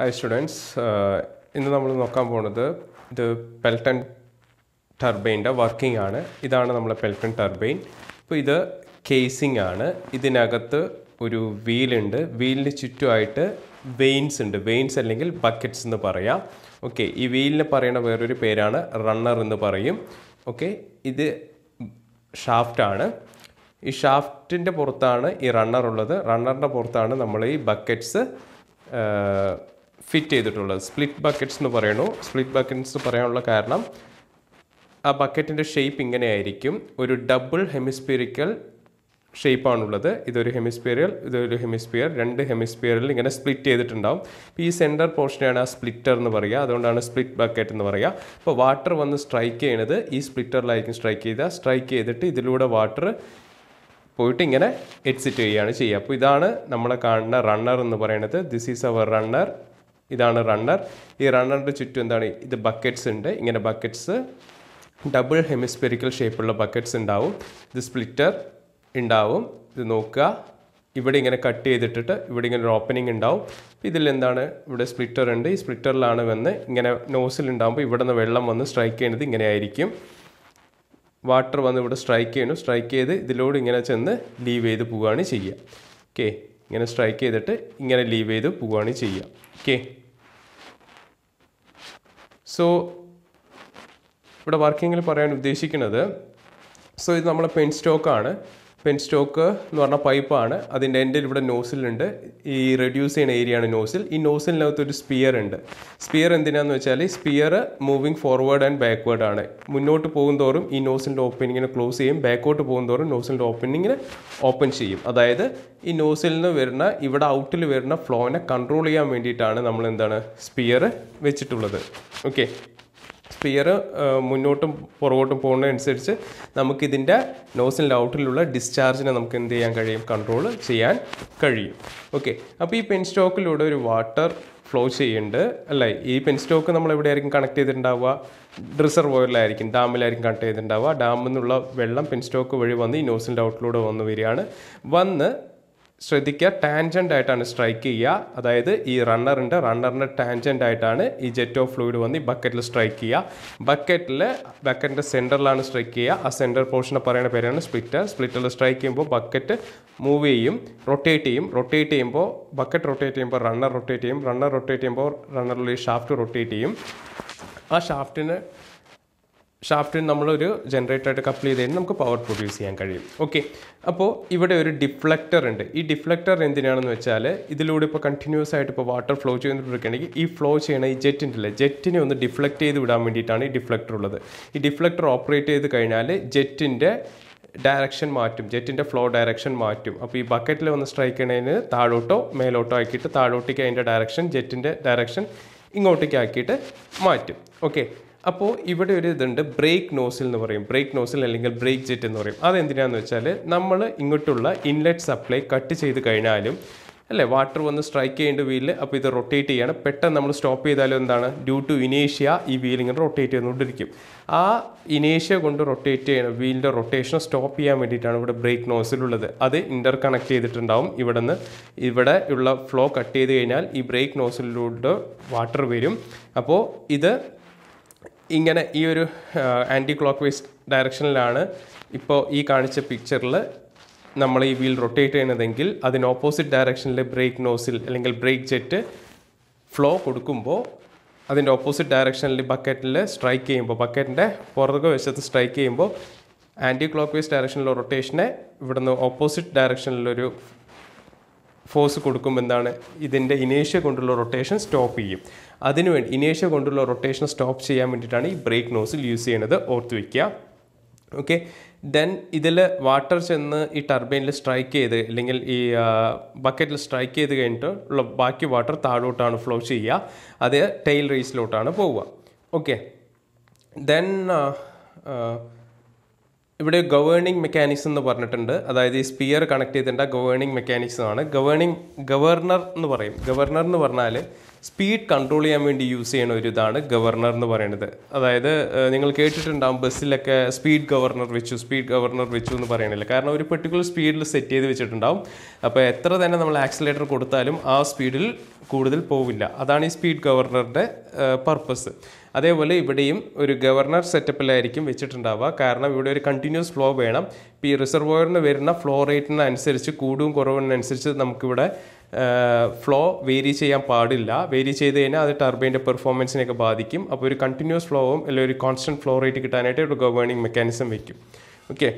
Hi students, ഇന്ന് നമ്മൾ നോക്കാൻ പോകുന്നത് ഇത് പെൽട്ടൺ ടർബൈൻ്റെ വർക്കിംഗ് ആണ്. ഇതാണ് നമ്മളെ പെൽട്ടൺ ടർബൈൻ. അപ്പോൾ ഇത് കേസിംഗ് ആണ്. ഇതിനകത്ത് ഒരു വീലുണ്ട്. വീലിന് ചുറ്റുമായിട്ട് വെയിൻസ് ഉണ്ട്. വെയിൻസ് അല്ലെങ്കിൽ ബക്കറ്റ്സ് എന്ന് പറയാം. ഓക്കെ, ഈ വീലിന് പറയുന്ന വേറൊരു പേരാണ് റണ്ണർ എന്ന് പറയും. ഓക്കെ, ഇത് ഷാഫ്റ്റാണ്. ഈ ഷാഫ്റ്റിൻ്റെ പുറത്താണ് ഈ റണ്ണർ ഉള്ളത്. റണ്ണറിൻ്റെ പുറത്താണ് നമ്മൾ ഈ ബക്കറ്റ്സ് ഫിറ്റ് ചെയ്തിട്ടുള്ളത്. സ്പ്ലിറ്റ് ബക്കറ്റ്സ് എന്ന് പറയുന്നു. സ്പ്ലിറ്റ് ബക്കറ്റ്സ് പറയാനുള്ള കാരണം ആ ബക്കറ്റിൻ്റെ ഷേപ്പ് ഇങ്ങനെ ആയിരിക്കും. ഒരു ഡബിൾ ഹെമിസ്ഫിയറിക്കൽ ഷേപ്പാണുള്ളത്. ഇതൊരു ഹെമിസ്ഫിയറിയൽ, ഇതൊരു ഹെമിസ്ഫിയർ. രണ്ട് ഹെമിസ്ഫിയറിൽ ഇങ്ങനെ സ്പ്ലിറ്റ് ചെയ്തിട്ടുണ്ടാവും. ഇപ്പോൾ ഈ സെൻറ്റർ പോർഷനാണ് ആ സ്പ്ലിറ്റർ എന്ന് പറയുക. അതുകൊണ്ടാണ് സ്പ്ലിറ്റ് ബക്കറ്റ് എന്ന് പറയുക. അപ്പോൾ വാട്ടർ വന്ന് സ്ട്രൈക്ക് ചെയ്യണത് ഈ സ്പ്ലിറ്ററിലായിരിക്കും സ്ട്രൈക്ക് ചെയ്തിട്ട് ഇതിലൂടെ വാട്ടർ പോയിട്ട് ഇങ്ങനെ എക്സിറ്റ് ചെയ്യുകയാണ് ചെയ്യുക. അപ്പോൾ ഇതാണ് നമ്മളെ കാണുന്ന റണ്ണർ എന്ന് പറയുന്നത്. This is our runner. ഇതാണ് റണ്ണർ. ഈ റണ്ണറിൻ്റെ ചുറ്റും എന്താണ്, ഇത് ബക്കറ്റ്സ് ഉണ്ട്. ഇങ്ങനെ ബക്കറ്റ്സ് ഡബിൾ ഹെമിസ്ഫെറിക്കൽ ഷേപ്പുള്ള ബക്കറ്റ്സ് ഉണ്ടാവും. ഇത് സ്പ്ലിറ്റർ ഉണ്ടാവും. ഇത് നോക്കുക, ഇവിടെ ഇങ്ങനെ കട്ട് ചെയ്തിട്ടിട്ട് ഇവിടെ ഇങ്ങനെ ഒരു ഓപ്പണിംഗ് ഉണ്ടാവും. ഇതിൽ എന്താണ്, ഇവിടെ സ്പ്ലിറ്റർ ഉണ്ട്. ഈ സ്പ്ലിറ്ററിലാണ് വന്ന് ഇങ്ങനെ നോസിൽ ഉണ്ടാകുമ്പോൾ ഇവിടെ നിന്ന് വെള്ളം വന്ന് സ്ട്രൈക്ക് ചെയ്യുന്നത് ഇങ്ങനെ ആയിരിക്കും. വാട്ടർ വന്ന് ഇവിടെ സ്ട്രൈക്ക് ചെയ്യണം. സ്ട്രൈക്ക് ചെയ്ത് ഇതിലൂടെ ഇങ്ങനെ ചെന്ന് ലീവ് ചെയ്ത് പോവുകയാണ് ചെയ്യുക. ഓക്കെ, ഇങ്ങനെ സ്ട്രൈക്ക് ചെയ്തിട്ട് ഇങ്ങനെ ലീവ് ചെയ്ത് പോവുകയാണ് ചെയ്യുക. ഓക്കെ, സോ ഇവിടെ വർക്കിങ്ങിൽ പറയാൻ ഉദ്ദേശിക്കുന്നത്, സോ ഇത് നമ്മളെ പെൻ സ്റ്റോക്കാണ്. പെൻ സ്റ്റോക്ക് എന്ന് പറഞ്ഞാൽ പൈപ്പാണ്. അതിൻ്റെ എൻഡിൽ ഇവിടെ നോസിലുണ്ട്. ഈ റെഡ്യൂസ് ചെയ്യുന്ന ഏരിയയാണ് നോസിൽ. ഈ നോസിലിനകത്ത് ഒരു സ്പിയർ ഉണ്ട്. സ്പിയർ എന്തിനാന്ന് വെച്ചാൽ spear moving forward and backward ആണ്. മുന്നോട്ട് പോകുന്തോറും ഈ നോസിലിൻ്റെ ഓപ്പണിങ്ങിനെ ക്ലോസ് ചെയ്യും. ബാക്കോട്ട് പോകുന്തോറും നോസിലിൻ്റെ ഓപ്പണിങ്ങിനെ ഓപ്പൺ ചെയ്യും. അതായത് ഈ നോസിൽ നിന്ന് വരുന്ന, ഇവിടെ ഔട്ടിൽ വരുന്ന ഫ്ലോനെ കൺട്രോൾ ചെയ്യാൻ വേണ്ടിയിട്ടാണ് നമ്മൾ എന്താണ് സ്പിയർ വെച്ചിട്ടുള്ളത്. ഓക്കെ, സ്പിയർ മുന്നോട്ടും പുറകോട്ടും പോകുന്നതനുസരിച്ച് നമുക്കിതിൻ്റെ നോസിലിൻ്റെ ഔട്ടിലുള്ള ഡിസ്ചാർജിനെ നമുക്ക് എന്ത് ചെയ്യാൻ കഴിയും, കൺട്രോൾ ചെയ്യാൻ കഴിയും. ഓക്കെ, അപ്പോൾ ഈ പെൻ സ്റ്റോക്കിലൂടെ ഒരു വാട്ടർ ഫ്ലോ ചെയ്യുന്നുണ്ട് അല്ലേ. ഈ പെൻ സ്റ്റോക്ക് നമ്മൾ എവിടെയായിരിക്കും കണക്ട് ചെയ്തിട്ടുണ്ടാവുക, റിസർവോയറിലായിരിക്കും, ഡാമിലായിരിക്കും കണക്ട് ചെയ്തിട്ടുണ്ടാവുക. ഡാമിൽ നിന്നുള്ള വെള്ളം പെൻ സ്റ്റോക്ക് വഴി വന്ന് ഈ നോസിലിൻ്റെ ഔട്ടിലൂടെ വന്ന് വരികയാണ്. വന്ന് ശ്രദ്ധിക്കുക, ടാൻജൻ്റ് ആയിട്ടാണ് സ്ട്രൈക്ക് ചെയ്യുക. അതായത് ഈ റണ്ണറിൻ്റെ ടാൻജൻ്റ് ആയിട്ടാണ് ഈ ജെറ്റ് ഓഫ് ഫ്ലൂയിഡ് വന്ന് ഈ ബക്കറ്റിൽ സ്ട്രൈക്ക് ചെയ്യുക. ബക്കറ്റിൻ്റെ സെൻറ്ററിലാണ് സ്ട്രൈക്ക് ചെയ്യുക. ആ സെൻറ്റർ പോർഷനെ പറയുന്ന പേരാണ് സ്പ്ലിറ്റർ. സ്പ്ലിറ്ററിൽ സ്ട്രൈക്ക് ചെയ്യുമ്പോൾ ബക്കറ്റ് മൂവ് ചെയ്യും, റൊട്ടേറ്റ് ചെയ്യുമ്പോൾ ബക്കറ്റ് റൊട്ടേറ്റ് ചെയ്യുമ്പോൾ റണ്ണർ റൊട്ടേറ്റ് ചെയ്യും. റണ്ണർ റൊട്ടേറ്റ് ചെയ്യുമ്പോൾ റണ്ണറിൽ ഈ ഷാഫ്റ്റ് റൊട്ടേറ്റ് ചെയ്യും. ആ ഷാഫ്റ്റിന് നമ്മളൊരു ജനറേറ്ററായിട്ട് കപ്പിൾ ചെയ്ത് കഴിഞ്ഞാൽ നമുക്ക് പവർ പ്രൊഡ്യൂസ് ചെയ്യാൻ കഴിയും. ഓക്കെ, അപ്പോൾ ഇവിടെ ഒരു ഡിഫ്ലക്ടർ ഉണ്ട്. ഈ ഡിഫ്ലക്ടർ എന്തിനാണെന്ന് വെച്ചാൽ, ഇതിലൂടെ ഇപ്പോൾ കണ്ടിന്യൂസ് ആയിട്ട് ഇപ്പോൾ വാട്ടർ ഫ്ലോ ചെയ്തുകൊണ്ടിരിക്കുകയാണെങ്കിൽ ഈ ഫ്ലോ ചെയ്യണ ഈ ജെറ്റിനെ ഒന്ന് ഡിഫ്ലക്ട് ചെയ്ത് വിടാൻ വേണ്ടിയിട്ടാണ് ഈ ഡിഫ്ലക്ടർ ഉള്ളത്. ഈ ഡിഫ്ലക്ടർ ഓപ്പറേറ്റ് ചെയ്ത് കഴിഞ്ഞാൽ ജെറ്റിൻ്റെ ഡയറക്ഷൻ മാറ്റും, ജെറ്റിൻ്റെ ഫ്ലോ ഡയറക്ഷൻ മാറ്റും. അപ്പോൾ ഈ ബക്കറ്റിൽ വന്ന് സ്ട്രൈക്ക് ചെയ്യണതിന് താഴോട്ടോ മേലോട്ടോ ആക്കിയിട്ട്, താഴോട്ടേക്ക് അതിൻ്റെ ഡയറക്ഷൻ, ജെറ്റിൻ്റെ ഡയറക്ഷൻ ഇങ്ങോട്ടേക്ക് ആക്കിയിട്ട് മാറ്റും. ഓക്കെ, അപ്പോൾ ഇവിടെ ഒരു ഇതുണ്ട്, ബ്രേക്ക് നോസിൽ എന്ന് പറയും. ബ്രേക്ക് നോസിൽ അല്ലെങ്കിൽ ബ്രേക്ക് ജെറ്റ് എന്ന് പറയും. അതെന്തിനാന്ന് വെച്ചാൽ, നമ്മൾ ഇങ്ങോട്ടുള്ള ഇൻലെറ്റ് സപ്ലൈ കട്ട് ചെയ്ത് കഴിഞ്ഞാലും അല്ലേ, വാട്ടർ വന്ന് സ്ട്രൈക്ക് ചെയ്യേണ്ട വീലിൽ. അപ്പോൾ ഇത് റൊട്ടേറ്റ് ചെയ്യാണ്. പെട്ടെന്ന് നമ്മൾ സ്റ്റോപ്പ് ചെയ്താലും എന്താണ്, ഡ്യൂ ടു ഇനേഷ്യ ഈ വീൽ ഇങ്ങനെ റൊട്ടേറ്റ് ചെയ്തുകൊണ്ടിരിക്കും. ആ ഇനേഷ്യ കൊണ്ട് റൊട്ടേറ്റ് ചെയ്യണം, വീലിൻ്റെ റൊട്ടേഷൻ സ്റ്റോപ്പ് ചെയ്യാൻ വേണ്ടിയിട്ടാണ് ഇവിടെ ബ്രേക്ക് നോസിലുള്ളത്. അത് ഇൻ്റർ കണക്ട് ചെയ്തിട്ടുണ്ടാവും. ഇവിടെ ഉള്ള ഫ്ലോ കട്ട് ചെയ്ത് കഴിഞ്ഞാൽ ഈ ബ്രേക്ക് നോസിലൂടെ വാട്ടർ വരും. അപ്പോൾ ഇത് ഇങ്ങനെ ഈ ഒരു ആൻറ്റി ക്ലോക്ക് വൈസ് ഡയറക്ഷനിലാണ് ഇപ്പോൾ ഈ കാണിച്ച പിക്ചറിൽ നമ്മൾ ഈ വീൽ റൊട്ടേറ്റ് ചെയ്യുന്നതെങ്കിൽ, അതിന് ഓപ്പോസിറ്റ് ഡയറക്ഷനിൽ ബ്രേക്ക് നോസിൽ അല്ലെങ്കിൽ ബ്രേക്ക് ജെറ്റ് ഫ്ലോ കൊടുക്കുമ്പോൾ അതിൻ്റെ ഓപ്പോസിറ്റ് ഡയറക്ഷനിൽ ബക്കറ്റിൽ സ്ട്രൈക്ക് ചെയ്യുമ്പോൾ, ബക്കറ്റിൻ്റെ പുറകു വശത്ത് സ്ട്രൈക്ക് ചെയ്യുമ്പോൾ ആൻറ്റി ക്ലോക്ക് വൈസ് ഡയറക്ഷനിലുള്ള റൊട്ടേഷനെ ഇവിടുന്ന് ഓപ്പോസിറ്റ് ഡയറക്ഷനിലൊരു ഫോഴ്സ് കൊടുക്കുമ്പോൾ എന്താണ്, ഇതിൻ്റെ ഇനേഷ്യ കൊണ്ടുള്ള റൊട്ടേഷൻ സ്റ്റോപ്പ് ചെയ്യും. അതിനുവേണ്ടി ഇനേഷ്യ കൊണ്ടുള്ള റൊട്ടേഷൻ സ്റ്റോപ്പ് ചെയ്യാൻ വേണ്ടിയിട്ടാണ് ഈ ബ്രേക്ക് നോസിൽ യൂസ് ചെയ്യുന്നത്. ഓർത്ത് വയ്ക്കുക. ഓക്കെ, ദെൻ ഇതിൽ വാട്ടർ ചെന്ന് ഈ ടർബൈനിൽ സ്ട്രൈക്ക് ചെയ്ത് അല്ലെങ്കിൽ ഈ ബക്കറ്റിൽ സ്ട്രൈക്ക് ചെയ്ത് കഴിഞ്ഞിട്ട് ഉള്ള ബാക്കി വാട്ടർ താഴോട്ടാണ് ഫ്ലോ ചെയ്യുക. അത് ടെയിൽ റേസിലോട്ടാണ് പോവുക. ഓക്കെ, ദെൻ ഇവിടെ ഗവേണിംഗ് മെക്കാനിക്സ് എന്ന് പറഞ്ഞിട്ടുണ്ട്. അതായത് ഈ സ്പിയർ കണക്ട് ചെയ്തിട്ടുണ്ട് ഗവേണിംഗ് മെക്കാനിക്സ് ആണ്. ഗവർണർ എന്ന് പറയും. ഗവർണർ എന്ന് പറഞ്ഞാൽ സ്പീഡ് കൺട്രോൾ ചെയ്യാൻ വേണ്ടി യൂസ് ചെയ്യുന്ന ഒരു ഇതാണ് ഗവർണർ എന്ന് പറയുന്നത്. അതായത് നിങ്ങൾ കേട്ടിട്ടുണ്ടാകും ബസ്സിലൊക്കെ സ്പീഡ് ഗവർണർ വെച്ചു എന്ന് പറയണില്ല. കാരണം ഒരു പെർട്ടിക്കുലർ സ്പീഡിൽ സെറ്റ് ചെയ്ത് വെച്ചിട്ടുണ്ടാവും. അപ്പോൾ എത്ര തന്നെ നമ്മൾ ആക്സിലേറ്റർ കൊടുത്താലും ആ സ്പീഡിൽ കൂടുതൽ പോവില്ല. അതാണ് ഈ സ്പീഡ് ഗവർണറുടെ പർപ്പസ്. അതേപോലെ ഇവിടെയും ഒരു ഗവർണർ സെറ്റപ്പിലായിരിക്കും വെച്ചിട്ടുണ്ടാവുക. കാരണം ഇവിടെ ഒരു കണ്ടിന്യൂസ് ഫ്ലോ വേണം. ഇപ്പോൾ ഈ റിസർവോയറിന് വരുന്ന ഫ്ലോ റേറ്റിനനുസരിച്ച് കൂടും കുറവിനനുസരിച്ച് നമുക്കിവിടെ ഫ്ലോ വേരി ചെയ്യാൻ പാടില്ല. വേരി ചെയ്ത് കഴിഞ്ഞാൽ അത് ടർബൈൻ്റെ പെർഫോമൻസിനെയൊക്കെ ബാധിക്കും. അപ്പോൾ ഒരു കണ്ടിന്യൂസ് ഫ്ലോവും അല്ലെങ്കിൽ ഒരു കോൺസ്റ്റൻറ്റ് ഫ്ലോ റേറ്റ് കിട്ടാനായിട്ട് ഒരു ഗവേണിംഗ് മെക്കാനിസം വയ്ക്കും. ഓക്കെ,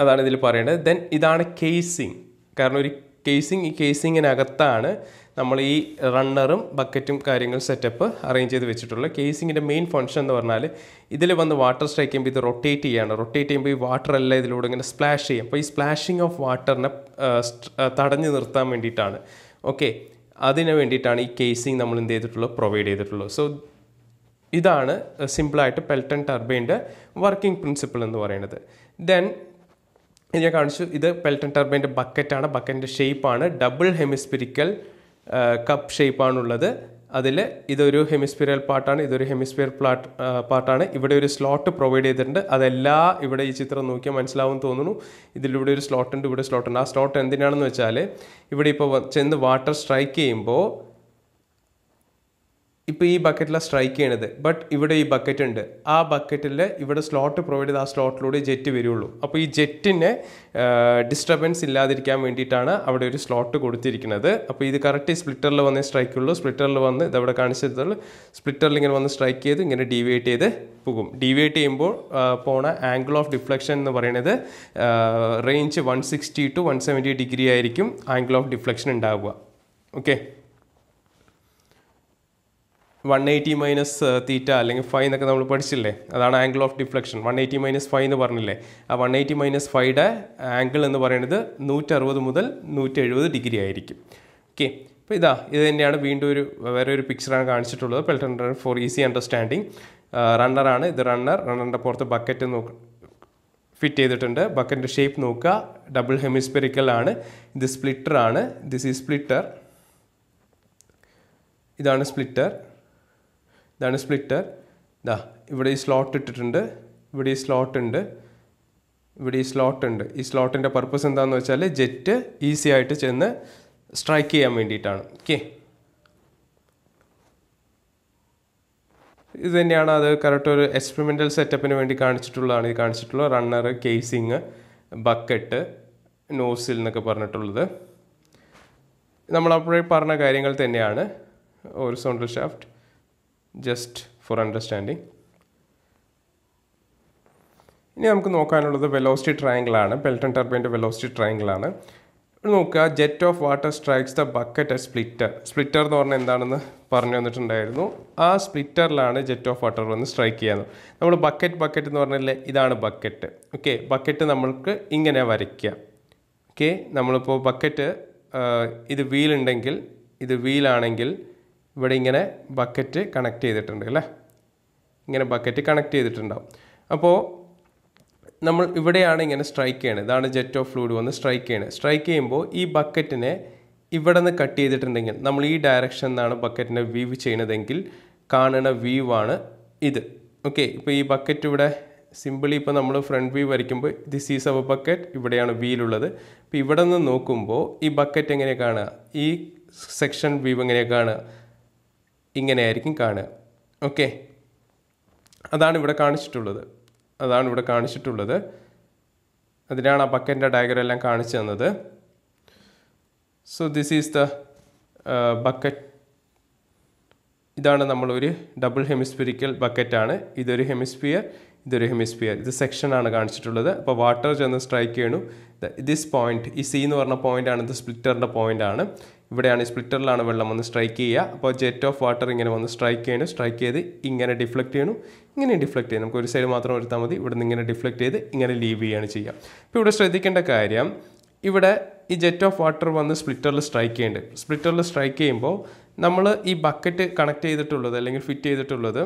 അതാണ് ഇതിൽ പറയേണ്ടത്. ദെൻ ഇതാണ് കേസിങ്. കാരണം ഒരു കേസിങ്, ഈ കേസിങ്ങിനകത്താണ് നമ്മൾ ഈ റണ്ണറും ബക്കറ്റും കാര്യങ്ങൾ സെറ്റപ്പ് അറേഞ്ച് ചെയ്ത് വെച്ചിട്ടുള്ളത്. കേസിങ്ങിൻ്റെ മെയിൻ ഫംഗ്ഷൻ എന്ന് പറഞ്ഞാൽ ഇതിൽ വന്ന് വാട്ടർ സ്ട്രൈക്ക് ചെയ്യുമ്പോൾ ഇത് റൊട്ടേറ്റ് ചെയ്യാണ്. റൊട്ടേറ്റ് ചെയ്യുമ്പോൾ ഈ വാട്ടർ എല്ലാം ഇതിലൂടെ ഇങ്ങനെ സ്പ്ലാഷ് ചെയ്യും. അപ്പോൾ ഈ സ്പ്ലാഷിങ് ഓഫ് വാട്ടറിനെ തടഞ്ഞു നിർത്താൻ വേണ്ടിയിട്ടാണ്. ഓക്കെ, അതിന് വേണ്ടിയിട്ടാണ് ഈ കേസിങ് നമ്മൾ എന്ത് ചെയ്തിട്ടുള്ളത്, പ്രൊവൈഡ് ചെയ്തിട്ടുള്ളത്. സോ ഇതാണ് സിമ്പിളായിട്ട് പെൽട്ടൺ ടർബൈൻ്റെ വർക്കിംഗ് പ്രിൻസിപ്പിൾ എന്ന് പറയുന്നത്. ദെൻ ഞാൻ കാണിച്ചു, ഇത് പെൽട്ടൺ ടർബൈൻ്റെ ബക്കറ്റാണ്. ബക്കറ്റിൻ്റെ ഷേപ്പാണ് ഡബിൾ ഹെമിസ്ഫിരിക്കൽ കപ്പ് ഷേപ്പാണുള്ളത്. അതിൽ ഇതൊരു ഹെമിസ്ഫിയറൽ പാർട്ടാണ്, ഇതൊരു ഹെമിസ്ഫിയർ പാർട്ടാണ്. ഇവിടെ ഒരു സ്ലോട്ട് പ്രൊവൈഡ് ചെയ്തിട്ടുണ്ട്. അതെല്ലാം ഇവിടെ ഈ ചിത്രം നോക്കിയാൽ മനസ്സിലാവും തോന്നുന്നു. ഇതിലൂടെ ഒരു സ്ലോട്ട് ഉണ്ട്, ഇവിടെ സ്ലോട്ട് ഉണ്ട്. ആ സ്ലോട്ട് എന്തിനാണെന്ന് വെച്ചാൽ ഇവിടെ ഇപ്പോൾ ചെന്ന് വാട്ടർ സ്ട്രൈക്ക് ചെയ്യുമ്പോൾ ഇപ്പോൾ ഈ ബക്കറ്റിലാണ് സ്ട്രൈക്ക് ചെയ്യണത്. ബട്ട് ഇവിടെ ഈ ബക്കറ്റ് ഉണ്ട്. ആ ബക്കറ്റിൽ ഇവിടെ സ്ലോട്ട് പ്രൊവൈഡ് ചെയ്ത് ആ സ്ലോട്ടിലൂടെ ജെറ്റ് വരുള്ളൂ. അപ്പോൾ ഈ ജെറ്റിന് ഡിസ്റ്റർബൻസ് ഇല്ലാതിരിക്കാൻ വേണ്ടിയിട്ടാണ് അവിടെ ഒരു സ്ലോട്ട് കൊടുത്തിരിക്കുന്നത്. അപ്പോൾ ഇത് കറക്റ്റ് സ്പ്ലിറ്ററിൽ വന്നേ സ്ട്രൈക്കുള്ളൂ. സ്പ്ലിറ്ററിൽ വന്ന് ഇതവിടെ കാണിച്ചതുള്ളൂ. സ്പ്ലിറ്ററിൽ ഇങ്ങനെ വന്ന് സ്ട്രൈക്ക് ചെയ്ത് ഇങ്ങനെ ഡീവിയേറ്റ് ചെയ്ത് പോകും. ഡീവിയേറ്റ് ചെയ്യുമ്പോൾ പോണ ആംഗിൾ ഓഫ് ഡിഫ്ലക്ഷൻ എന്ന് പറയുന്നത് റേഞ്ച് 160 to 170 ഡിഗ്രി ആയിരിക്കും ആംഗിൾ ഓഫ് ഡിഫ്ലക്ഷൻ ഉണ്ടാവുക. ഓക്കെ, 180 മൈനസ് തീറ്റ അല്ലെങ്കിൽ ഫൈ എന്നൊക്കെ നമ്മൾ പഠിച്ചില്ലേ, അതാണ് angle of deflection. 180 minus phi എന്ന് പറഞ്ഞില്ലേ, ആ 180 മൈനസ് ഫൈയുടെ ആംഗിൾ എന്ന് പറയുന്നത് 160 മുതൽ 170 ഡിഗ്രി ആയിരിക്കും. ഓക്കെ, അപ്പോൾ ഇത് തന്നെയാണ് വീണ്ടും വേറെ ഒരു പിക്ചറാണ് കാണിച്ചിട്ടുള്ളത്. Pelton for easy understanding. റണ്ണറാണ് ഇത്. റണ്ണറിൻ്റെ പുറത്ത് ബക്കറ്റ് ഫിറ്റ് ചെയ്തിട്ടുണ്ട്. ബക്കറ്റിൻ്റെ ഷേപ്പ് നോക്കുക, ഡബിൾ ഹെമിസ്ഫെറിക്കൽ ആണ്. ഇത് സ്പ്ലിറ്റർ ആണ്. This is splitter. ഇതാണ് സ്പ്ലിറ്റർ. ഇതാ ഇവിടെ ഈ സ്ലോട്ട് ഇട്ടിട്ടുണ്ട്. ഇവിടെ ഈ സ്ലോട്ട് ഉണ്ട്. ഈ സ്ലോട്ടിൻ്റെ പർപ്പസ് എന്താണെന്ന് വെച്ചാൽ ജെറ്റ് ഈസി ആയിട്ട് ചെന്ന് സ്ട്രൈക്ക് ചെയ്യാൻ വേണ്ടിയിട്ടാണ്. ഓക്കെ, ഇത് തന്നെയാണ്. അത് കറക്റ്റ് ഒരു എക്സ്പെരിമെൻ്റൽ സെറ്റപ്പിന് വേണ്ടി കാണിച്ചിട്ടുള്ളതാണ്. ഇത് കാണിച്ചിട്ടുള്ളത് റണ്ണർ, കേസിങ്, ബക്കറ്റ്, നോസിൽ എന്നൊക്കെ പറഞ്ഞിട്ടുള്ളത് നമ്മളപ്പോഴേ പറഞ്ഞ കാര്യങ്ങൾ തന്നെയാണ്. Horizontal shaft, just for understanding. ഇനി നമുക്ക് നോക്കാനുള്ളത് വെലോസിറ്റി ട്രയാങ്കിളാണ്. പെൽട്ടൺ ടർബൈൻ്റെ വെലോസിറ്റി ട്രയാങ്കിളാണ്. നോക്കുക, jet of water strikes the bucket at splitter. Splitter എന്ന് പറഞ്ഞാൽ എന്താണെന്ന് പറഞ്ഞു തന്നിട്ടുണ്ടായിരുന്നു. ആ സ്പ്ലിറ്ററിലാണ് ജെറ്റ് ഓഫ് വാട്ടർ വന്ന് സ്ട്രൈക്ക് ചെയ്യുന്നത്. നമ്മൾ ബക്കറ്റ് എന്ന് പറഞ്ഞാൽ ഇതാണ് ബക്കറ്റ്. ഓക്കെ, ബക്കറ്റ് നമ്മൾക്ക് ഇങ്ങനെ വരയ്ക്കുക. ഓക്കെ, നമ്മളിപ്പോൾ ബക്കറ്റ് ഇത് വീലുണ്ടെങ്കിൽ, ഇത് വീലാണെങ്കിൽ ഇവിടെ ഇങ്ങനെ ബക്കറ്റ് കണക്ട് ചെയ്തിട്ടുണ്ട് അല്ലേ, ഇങ്ങനെ ബക്കറ്റ് കണക്ട് ചെയ്തിട്ടുണ്ടാവും. അപ്പോൾ നമ്മൾ ഇവിടെയാണ് ഇങ്ങനെ സ്ട്രൈക്ക് ചെയ്യണത്. ഇതാണ് ജെറ്റ് ഓഫ് ഫ്ലൂയിഡ് വന്ന് സ്ട്രൈക്ക് ചെയ്യണത്. സ്ട്രൈക്ക് ചെയ്യുമ്പോൾ ഈ ബക്കറ്റിനെ ഇവിടെ നിന്ന് കട്ട് ചെയ്തിട്ടുണ്ടെങ്കിൽ, നമ്മൾ ഈ ഡയറക്ഷൻ നിന്നാണ് ബക്കറ്റിനെ വീവ് ചെയ്യണതെങ്കിൽ കാണുന്ന വ്യൂവാണ് ഇത്. ഓക്കെ, ഇപ്പോൾ ഈ ബക്കറ്റ് ഇവിടെ സിമ്പിളി ഇപ്പോൾ നമ്മൾ ഫ്രണ്ട് വ്യൂ വരയ്ക്കുമ്പോൾ ദിസ് ഈസ് അവർ ബക്കറ്റ്, ഇവിടെയാണ് വീലുള്ളത്. അപ്പോൾ ഇവിടെ നിന്ന് നോക്കുമ്പോൾ ഈ ബക്കറ്റ് എങ്ങനെയാണ് കാണുക, ഈ സെക്ഷൻ വ്യൂ എങ്ങനെയാണ് കാണുക, ഇങ്ങനെയായിരിക്കും കാണുക. ഓക്കെ, അതാണ് ഇവിടെ കാണിച്ചിട്ടുള്ളത്. അതിനാണ് ആ ബക്കറ്റിൻ്റെ ഡയഗ്രം എല്ലാം കാണിച്ചു തന്നത്. So this is the bucket. ഇതാണ് നമ്മളൊരു ഡബിൾ ഹെമിസ്ഫിയറിക്കൽ ബക്കറ്റാണ്. ഇതൊരു ഹെമിസ്ഫിയർ, ഇത് സെക്ഷനാണ് കാണിച്ചിട്ടുള്ളത്. അപ്പോൾ വാട്ടർ ചെന്ന് സ്ട്രൈക്ക് ചെയ്യണു. ദിസ് പോയിന്റ്, ഈ സി എന്ന് പറഞ്ഞ പോയിൻ്റാണ്, ഇത് സ്പ്ലിറ്ററിൻ്റെ പോയിൻ്റാണ്. ഇവിടെയാണ് ഈ സ്പ്ലിറ്ററിലാണ് വെള്ളം വന്ന് സ്ട്രൈക്ക് ചെയ്യുക. അപ്പോൾ ജെറ്റ് ഓഫ് വാട്ടർ ഇങ്ങനെ വന്ന് സ്ട്രൈക്ക് ചെയ്ത് ഇങ്ങനെ ഡിഫ്ലക്റ്റ് ചെയ്യണം, ഇങ്ങനെ ഡിഫ്ലക്റ്റ് ചെയ്യണം. നമുക്ക് ഒരു സൈഡ് മാത്രം എടുത്താൽ മതി. ഇവിടെ നിന്ന് ഇങ്ങനെ ഡിഫ്ലക്റ്റ് ചെയ്ത് ഇങ്ങനെ ലീവ് ചെയ്യുകയാണ് ചെയ്യുക. അപ്പോൾ ഇവിടെ ശ്രദ്ധിക്കേണ്ട കാര്യം, ഇവിടെ ഈ ജെറ്റ് ഓഫ് വാട്ടർ വന്ന് സ്പ്ലിറ്ററിൽ സ്ട്രൈക്ക് ചെയ്യുന്നുണ്ട്. സ്പ്ലിറ്ററിൽ സ്ട്രൈക്ക് ചെയ്യുമ്പോൾ നമ്മൾ ഈ ബക്കറ്റ് കണക്ട് ചെയ്തിട്ടുള്ളത് അല്ലെങ്കിൽ ഫിറ്റ് ചെയ്തിട്ടുള്ളത്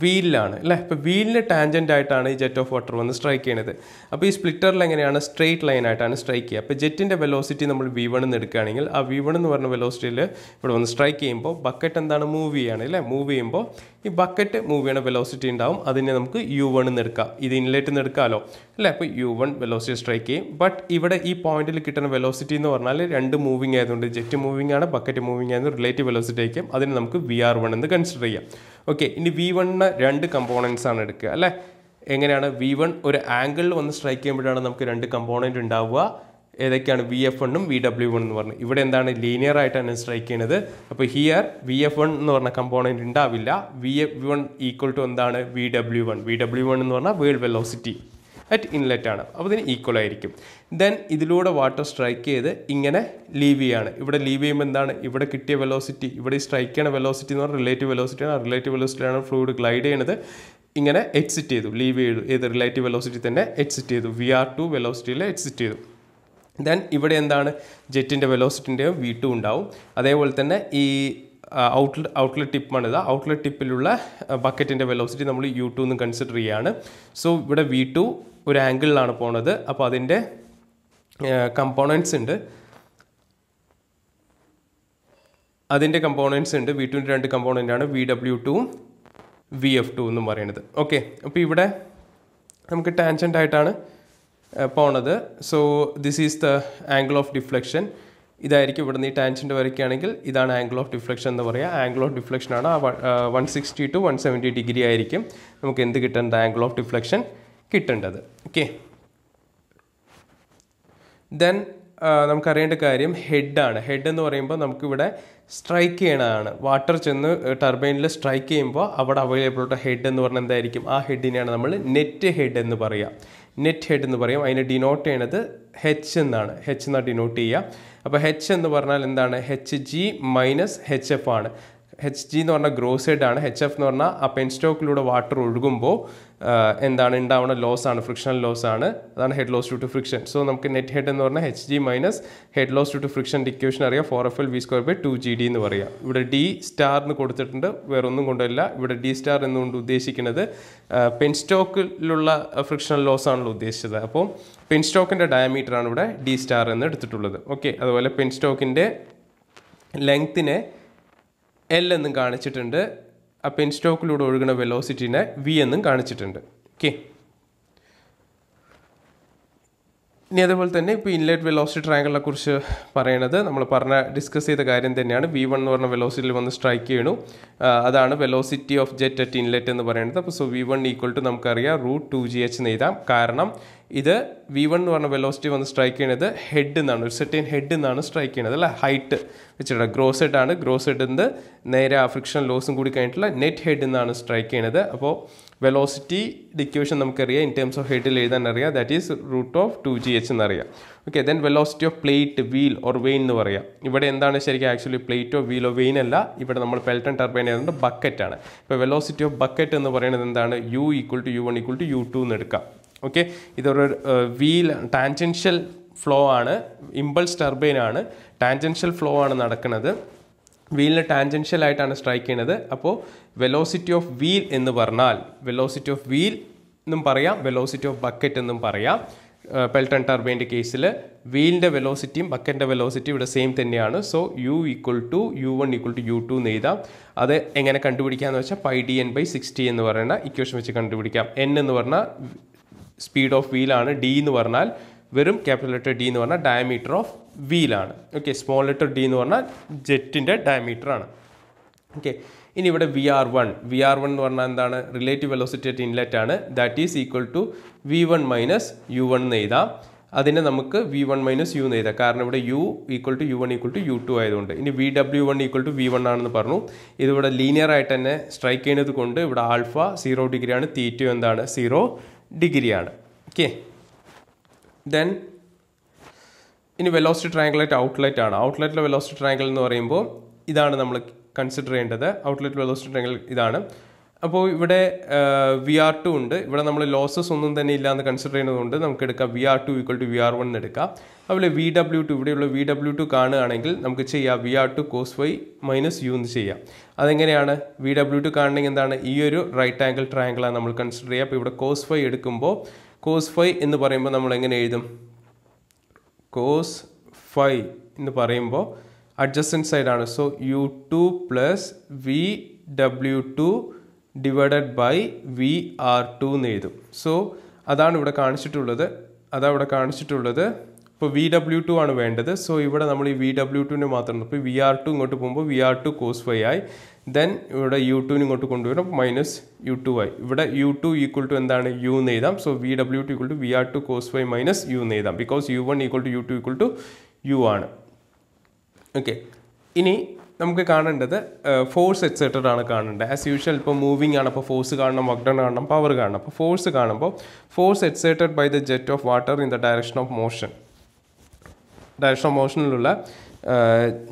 വീലിലാണ് അല്ലേ. ഇപ്പോൾ വീലിന് ടാൻജൻ്റ് ആയിട്ടാണ് ഈ ജെറ്റ് ഓഫ് വാട്ടർ വന്ന് സ്ട്രൈക്ക് ചെയ്യുന്നത്. അപ്പോൾ ഈ സ്പ്ലിറ്ററിൽ എങ്ങനെയാണ് സ്ട്രെയിറ്റ് ലൈൻ ആയിട്ടാണ് സ്ട്രൈക്ക് ചെയ്യുക. അപ്പോൾ ജെറ്റിൻ്റെ വെലോസിറ്റി നമ്മൾ V1 എന്ന് എടുക്കുകയാണെങ്കിൽ ആ V1 എന്ന് പറഞ്ഞ വെലോസിറ്റിയിൽ ഇവിടെ വന്ന് സ്ട്രൈക്ക് ചെയ്യുമ്പോൾ ബക്കറ്റ് എന്താണ് മൂവ് ചെയ്യുകയാണ് അല്ലേ. മൂവ് ചെയ്യുമ്പോൾ ഈ ബക്കറ്റ് മൂവ് ചെയ്യണ വെലോസിറ്റി ഉണ്ടാവും. അതിനെ നമുക്ക് U1 എന്ന് എടുക്കാം. ഇത് ഇൻലെറ്റ് നിന്ന് എടുക്കാമല്ലോ അല്ലേ. അപ്പോൾ U1 വെലോസിറ്റി സ്ട്രൈക്ക് ചെയ്യും. ബട്ട് ഇവിടെ ഈ പോയിന്റിൽ കിട്ടുന്ന വെലോസിറ്റി എന്ന് പറഞ്ഞാൽ രണ്ട് മൂവിങ് ആയതുകൊണ്ട് ജെറ്റ് മൂവിങ് ആണ്, ബക്കറ്റ് മൂവിങ് ആയതുകൊണ്ട് റിലേറ്റീവ് വെലോസിറ്റി ആയിരിക്കും. അതിന് നമുക്ക് VR1 എന്ന് കൺസിഡർ ചെയ്യാം. ഓക്കെ, ഇനി V1 രണ്ട് കമ്പോണൻസ് ആണ് എടുക്കുക അല്ലേ. എങ്ങനെയാണ് V1 ഒരു ആംഗിളിൽ വന്ന് സ്ട്രൈക്ക് ചെയ്യുമ്പോഴാണ് നമുക്ക് രണ്ട് കമ്പോണൻറ്റ് ഉണ്ടാവുക. ഏതൊക്കെയാണ് VF1 ഉം VW1 എന്ന് പറഞ്ഞു. ഇവിടെ എന്താണ് ലീനിയർ ആയിട്ടാണ് സ്ട്രൈക്ക് ചെയ്യുന്നത്. അപ്പോൾ ഹിയർ VF1 എന്ന് പറഞ്ഞ കമ്പോണൻറ്റ് ഉണ്ടാവില്ല. VF1 ഈക്വൽ ടു എന്താണ് VW1. VW1 എന്ന് പറഞ്ഞാൽ വേൾഡ് വെലോസിറ്റി അറ്റ് ഇൻലെറ്റ് ആണ്. അപ്പോൾ ഇതിന് ഈക്വൽ ആയിരിക്കും. ദെൻ ഇതിലൂടെ വാട്ടർ സ്ട്രൈക്ക് ചെയ്ത് ഇങ്ങനെ ലീവ് ചെയ്യാണ്. ഇവിടെ ലീവ് ചെയ്യുമ്പോൾ എന്താണ് ഇവിടെ കിട്ടിയ വെലോസിറ്റി, ഇവിടെ സ്ട്രൈക്ക് ചെയ്യണ വെലോസിറ്റി എന്ന് പറഞ്ഞാൽ റിലേറ്റീവ് വെലോസിറ്റിയാണ്. ആ റിലേറ്റീവ് വെലോസിറ്റിയാണ് ഫ്ലൂയിഡ് ഗ്ലൈഡ് ചെയ്യുന്നത്. ഇങ്ങനെ എക്സിറ്റ് ചെയ്തു, ലീവ് ചെയ്തു. ഏത് റിലേറ്റീവ് വെലോസിറ്റി തന്നെ എക്സിറ്റ് ചെയ്തു. VR2 വെലോസിറ്റിയിൽ എക്സിറ്റ് ചെയ്തു. ദെൻ ഇവിടെ എന്താണ് ജെറ്റിൻ്റെ വെലോസിറ്റിൻ്റെയും V2 ഉണ്ടാവും. അതേപോലെ തന്നെ ഈ ഔട്ട്ലെറ്റ് ടിപ്പാണിത്. ഔട്ട്ലെറ്റ് ടിപ്പിലുള്ള ബക്കറ്റിൻ്റെ വെലോസിറ്റി നമ്മൾ U2 എന്ന് കൺസിഡർ ചെയ്യുകയാണ്. സോ ഇവിടെ V2 ഒരു ആംഗിളിലാണ് പോണത്. അപ്പോൾ അതിൻ്റെ കമ്പോണൻസ് ഉണ്ട്. V2ൻ്റെ രണ്ട് കമ്പോണൻ്റാണ് VW2 ഉം VF2 എന്നും പറയുന്നത്. ഓക്കെ, അപ്പോൾ ഇവിടെ നമുക്ക് ടാൻജൻ്റ് ആയിട്ടാണ് പോണത്. So this is the angle of deflection. ഇതായിരിക്കും ഇവിടെ നിന്ന് ഈ ടാൻജൻ്റ് വരയ്ക്കുകയാണെങ്കിൽ ഇതാണ് ആംഗിൾ ഓഫ് ഡിഫ്ലക്ഷൻ എന്ന് പറയുക. ആംഗിൾ ഓഫ് ഡിഫ്ലക്ഷനാണ് 160 to 170 ഡിഗ്രി ആയിരിക്കും നമുക്ക് എന്ത് കിട്ടേണ്ടത്, ആംഗിൾ ഓഫ് ഡിഫ്ലക്ഷൻ കിട്ടേണ്ടത്. ഓക്കെ, ദെൻ നമുക്കറിയേണ്ട കാര്യം ഹെഡാണ്. ഹെഡ് എന്ന് പറയുമ്പോൾ നമുക്കിവിടെ സ്ട്രൈക്ക് ചെയ്യണതാണ്. വാട്ടർ ചെന്ന് ടർബൈനിൽ സ്ട്രൈക്ക് ചെയ്യുമ്പോൾ അവിടെ അവൈലബിൾ ആയിട്ട് ഹെഡ് എന്ന് പറഞ്ഞാൽ എന്തായിരിക്കും, ആ ഹെഡിനെയാണ് നമ്മൾ നെറ്റ് ഹെഡ് എന്ന് പറയുക. നെറ്റ് ഹെഡ് എന്ന് പറയും. അതിനെ ഡിനോട്ട് ചെയ്യണത് H എന്നാണ്. H എന്നാണ് ഡിനോട്ട് ചെയ്യുക. അപ്പോൾ H എന്ന് പറഞ്ഞാൽ എന്താണ്, HG മൈനസ് HF ആണ്. HG എന്ന് പറഞ്ഞാൽ ഗ്രോസ് ഹെഡ് ആണ്. HF എന്ന് പറഞ്ഞാൽ ആ പെൻസ്റ്റോക്കിലൂടെ വാട്ടർ ഒഴുകുമ്പോൾ എന്താണ് ഉണ്ടാവുന്ന ലോസ് ആണ്, ഫ്രിക്ഷണൽ ലോസ് ആണ്. അതാണ് head loss due to friction. So നമുക്ക് നെറ്റ് ഹെഡ് എന്ന് പറഞ്ഞാൽ HG minus head loss due to friction equation അറിയാം, 4FL V²/2GD എന്ന് പറയാം. ഇവിടെ D സ്റ്റാർ എന്ന് കൊടുത്തിട്ടുണ്ട്, വേറൊന്നും കൊണ്ടല്ല. ഇവിടെ D സ്റ്റാർ എന്നുകൊണ്ട് ഉദ്ദേശിക്കുന്നത് പെൻസ്റ്റോക്കിലുള്ള ഫ്രിക്ഷണൽ ലോസ് ആണല്ലോ ഉദ്ദേശിച്ചത്. അപ്പോൾ പെൻസ്റ്റോക്കിൻ്റെ ഡയമീറ്റർ ആണ് ഇവിടെ D സ്റ്റാർ എന്ന് എടുത്തിട്ടുള്ളത്. ഓക്കെ, അതുപോലെ പെൻസ്റ്റോക്കിൻ്റെ ലെങ്ത്തിനെ L എന്നും കാണിച്ചിട്ടുണ്ട്. ആ പെൻസ്റ്റോക്കിലൂടെ ഒഴുകുന്ന വെലോസിറ്റിനെ V എന്നും കാണിച്ചിട്ടുണ്ട്. ഓക്കെ, ഇനി അതേപോലെ തന്നെ ഇപ്പോൾ ഇൻലെറ്റ് വെലോസിറ്റി ട്രയാങ്കിളിനെ കുറിച്ച് പറയണത് നമ്മൾ ഡിസ്കസ് ചെയ്ത കാര്യം തന്നെയാണ്. V1 എന്ന് പറഞ്ഞ വെലോസിറ്റിയിൽ വന്ന് സ്ട്രൈക്ക് ചെയ്യണു. അതാണ് velocity of jet at inlet എന്ന് പറയുന്നത്. അപ്പോൾ സോ V1 ഈക്വൽ ടു നമുക്കറിയാം √2GH എന്ന് എഴുതാം. കാരണം ഇത് V1 എന്ന് പറഞ്ഞ വെലോസിറ്റി വന്ന് സ്ട്രൈക്ക് ചെയ്യുന്നത് ഹെഡ് എന്നാണ്, ഒരു സെർട്ടൈൻ ഹെഡ് എന്നാണ് സ്ട്രൈക്ക് ചെയ്യുന്നത് അല്ല, ഹൈറ്റ് വെച്ചിട്ട്. ഗ്രോസ് ഹെഡ് ആണ്. ഗ്രോസ് ഹെഡ് എന്ന് നേരെ ആ ഫ്രിക്ഷൻ ലോസും കൂടി കഴിഞ്ഞിട്ടുള്ള നെറ്റ് ഹെഡ് എന്നാണ് സ്ട്രൈക്ക് ചെയ്യുന്നത്. അപ്പോൾ വെലോസിറ്റി ഇക്വേഷൻ നമുക്കറിയാം, ഇൻ ടേംസ് ഓഫ് ഹെഡിൽ എഴുതാൻ അറിയാം, ദാറ്റ് ഈസ് √2GH എന്നറിയാം. Okay, then velocity of plate, wheel or vane എന്ന് പറയാം. ഇവിടെ എന്താണ് ശരിക്കും ആക്ച്വലി പ്ലേറ്റോ വീലോ വെയിൻ അല്ല, ഇവിടെ നമ്മൾ പെൽട്ടൺ ടർബൈൻ ആയതുകൊണ്ട് ബക്കറ്റാണ്. ഇപ്പോൾ വെലോസിറ്റി ഓഫ് ബക്കറ്റ് എന്ന് പറയുന്നത് എന്താണ്, U equal to U1 equal to U2 എന്ന് എടുക്കാം. ഓക്കെ, ഇതൊരു വീൽ ടാൻജൻഷ്യൽ ഫ്ലോ ആണ്, ഇമ്പൾസ് ടർബൈൻ ആണ്, ടാൻജൻഷ്യൽ ഫ്ലോ ആണ് നടക്കുന്നത്. വീലിന് ടാൻജൻഷ്യൽ ആയിട്ടാണ് സ്ട്രൈക്ക് ചെയ്യുന്നത്. അപ്പോൾ വെലോസിറ്റി ഓഫ് വീൽ എന്ന് പറഞ്ഞാൽ വെലോസിറ്റി ഓഫ് വീൽ എന്നും പറയാം, വെലോസിറ്റി ഓഫ് ബക്കറ്റ് എന്നും പറയാം. പെൽട്ടൺ ടർബൈൻ്റെ കേസിൽ വീലിൻ്റെ വെലോസിറ്റിയും ബക്കറ്റിൻ്റെ വെലോസിറ്റിയും ഇവിടെ സെയിം തന്നെയാണ്. So U equal to U1 equal to U2 എന്ന് എഴുതാം. അത് എങ്ങനെ കണ്ടുപിടിക്കാമെന്ന് വെച്ചാൽ πdn/60 എന്ന് പറയുന്ന ഇക്വേഷൻ വെച്ച് കണ്ടുപിടിക്കാം. N എന്ന് പറഞ്ഞാൽ സ്പീഡ് ഓഫ് വീലാണ്, D എന്ന് പറഞ്ഞാൽ വെറും ക്യാപിറ്റൽ ലെറ്റർ D എന്ന് പറഞ്ഞാൽ ഡയമീറ്റർ ഓഫ് വീലാണ്. ഓക്കെ, സ്മോൾ ലെറ്റർ D എന്ന് പറഞ്ഞാൽ ജെറ്റിൻ്റെ ഡയമീറ്റർ ആണ്. ഓക്കെ, ഇനി ഇവിടെ VR1 എന്ന് പറഞ്ഞാൽ എന്താണ്, റിലേറ്റീവ് വെലോസിറ്റി അറ്റ് ഇൻലെറ്റ് ആണ്. That is equal to V1 minus U1 എന്ന് എഴുതാം. അതിനെ നമുക്ക് V1 മൈനസ് U എന്ന് എഴുതാം, കാരണം ഇവിടെ U equal to U1 equal to U2 ആയതുകൊണ്ട്. ഇനി VW1 ഈക്വൽ ടു V1 ആണെന്ന് പറഞ്ഞു. ഇതിവിടെ ലീനിയർ ആയിട്ട് തന്നെ സ്ട്രൈക്ക് ചെയ്യുന്നത് കൊണ്ട് ഇവിടെ ആൽഫ 0 ഡിഗ്രിയാണ്, തീറ്റ എന്താണ് 0 ഡിഗ്രിയാണ്. ഓക്കെ, ദെൻ ഇനി വെലോസിറ്റി ട്രയാങ്കിൾ ആയിട്ട് ഔട്ട്ലെറ്റ് ആണ്. ഔട്ട്ലെറ്റിലെ വെലോസിറ്റി ട്രയാങ്കിൾ എന്ന് പറയുമ്പോൾ ഇതാണ് നമ്മൾ കൺസിഡർ ചെയ്യേണ്ടത്. ഔട്ട്ലെറ്റ് വെലോസിറ്റി ട്രയാങ്കിൾ ഇതാണ്. അപ്പോൾ ഇവിടെ VR2 ഉണ്ട്. ഇവിടെ നമ്മൾ ലോസസ് ഒന്നും തന്നെ ഇല്ലാന്ന് കൺസിഡർ ചെയ്യുന്നതുകൊണ്ട് നമുക്ക് എടുക്കാം VR2 = VR1 എന്ന് എടുക്കാം. അതുപോലെ VW2 ഇവിടെയുള്ള VW2 കാണുകയാണെങ്കിൽ നമുക്ക് ചെയ്യാം VR2 cos phi - U എന്ന് ചെയ്യാം. അതെങ്ങനെയാണ്? VW2 കാണണമെങ്കിൽ എന്താണ്? ഈ ഒരു റൈറ്റ് ആംഗിൾ ട്രയാങ്കിളാണ് നമ്മൾ കൺസിഡർ ചെയ്യുക. അപ്പോൾ ഇവിടെ cos phi എടുക്കുമ്പോൾ cos phi എന്ന് പറയുമ്പോൾ നമ്മൾ എങ്ങനെ എഴുതും? cos phi എന്ന് പറയുമ്പോൾ അഡ്ജസ്റ്റൻറ്റ് സൈഡാണ്. So U2 + VW2 divided by VR2 എന്ന് എഴുതും. സോ അതാണ് ഇവിടെ കാണിച്ചിട്ടുള്ളത്. ഇപ്പോൾ VW2 ആണ് വേണ്ടത്. സോ ഇവിടെ നമ്മൾ ഈ VW2 മാത്രം ഇപ്പോൾ VR2 ഇങ്ങോട്ട് പോകുമ്പോൾ VR2 cos phi ആയി. ദെൻ ഇവിടെ U2 ഇങ്ങോട്ട് കൊണ്ടുവരും -U2 ആയി. ഇവിടെ U2 = എന്താണ്? U എന്ന് എഴുതാം. So VW2 = VR2 cos phi - U എന്ന് എഴുതാം. ബിക്കോസ് U1 = U2 = U ആണ്. ഓക്കെ, ഇനി നമുക്ക് കാണേണ്ടത് ഫോഴ്സ് എക്സേർട്ടഡ് ആണ് കാണേണ്ടത്. ആസ് യൂഷ്വൽ ഇപ്പോൾ മൂവിങ് ആണ്, അപ്പോൾ ഫോഴ്സ് കാണണം, വർക്ക് ഡൺ കാണണം, പവർ കാണണം. അപ്പോൾ ഫോഴ്സ് കാണുമ്പോൾ force exerted by the jet of water in the direction of മോഷനിലുള്ള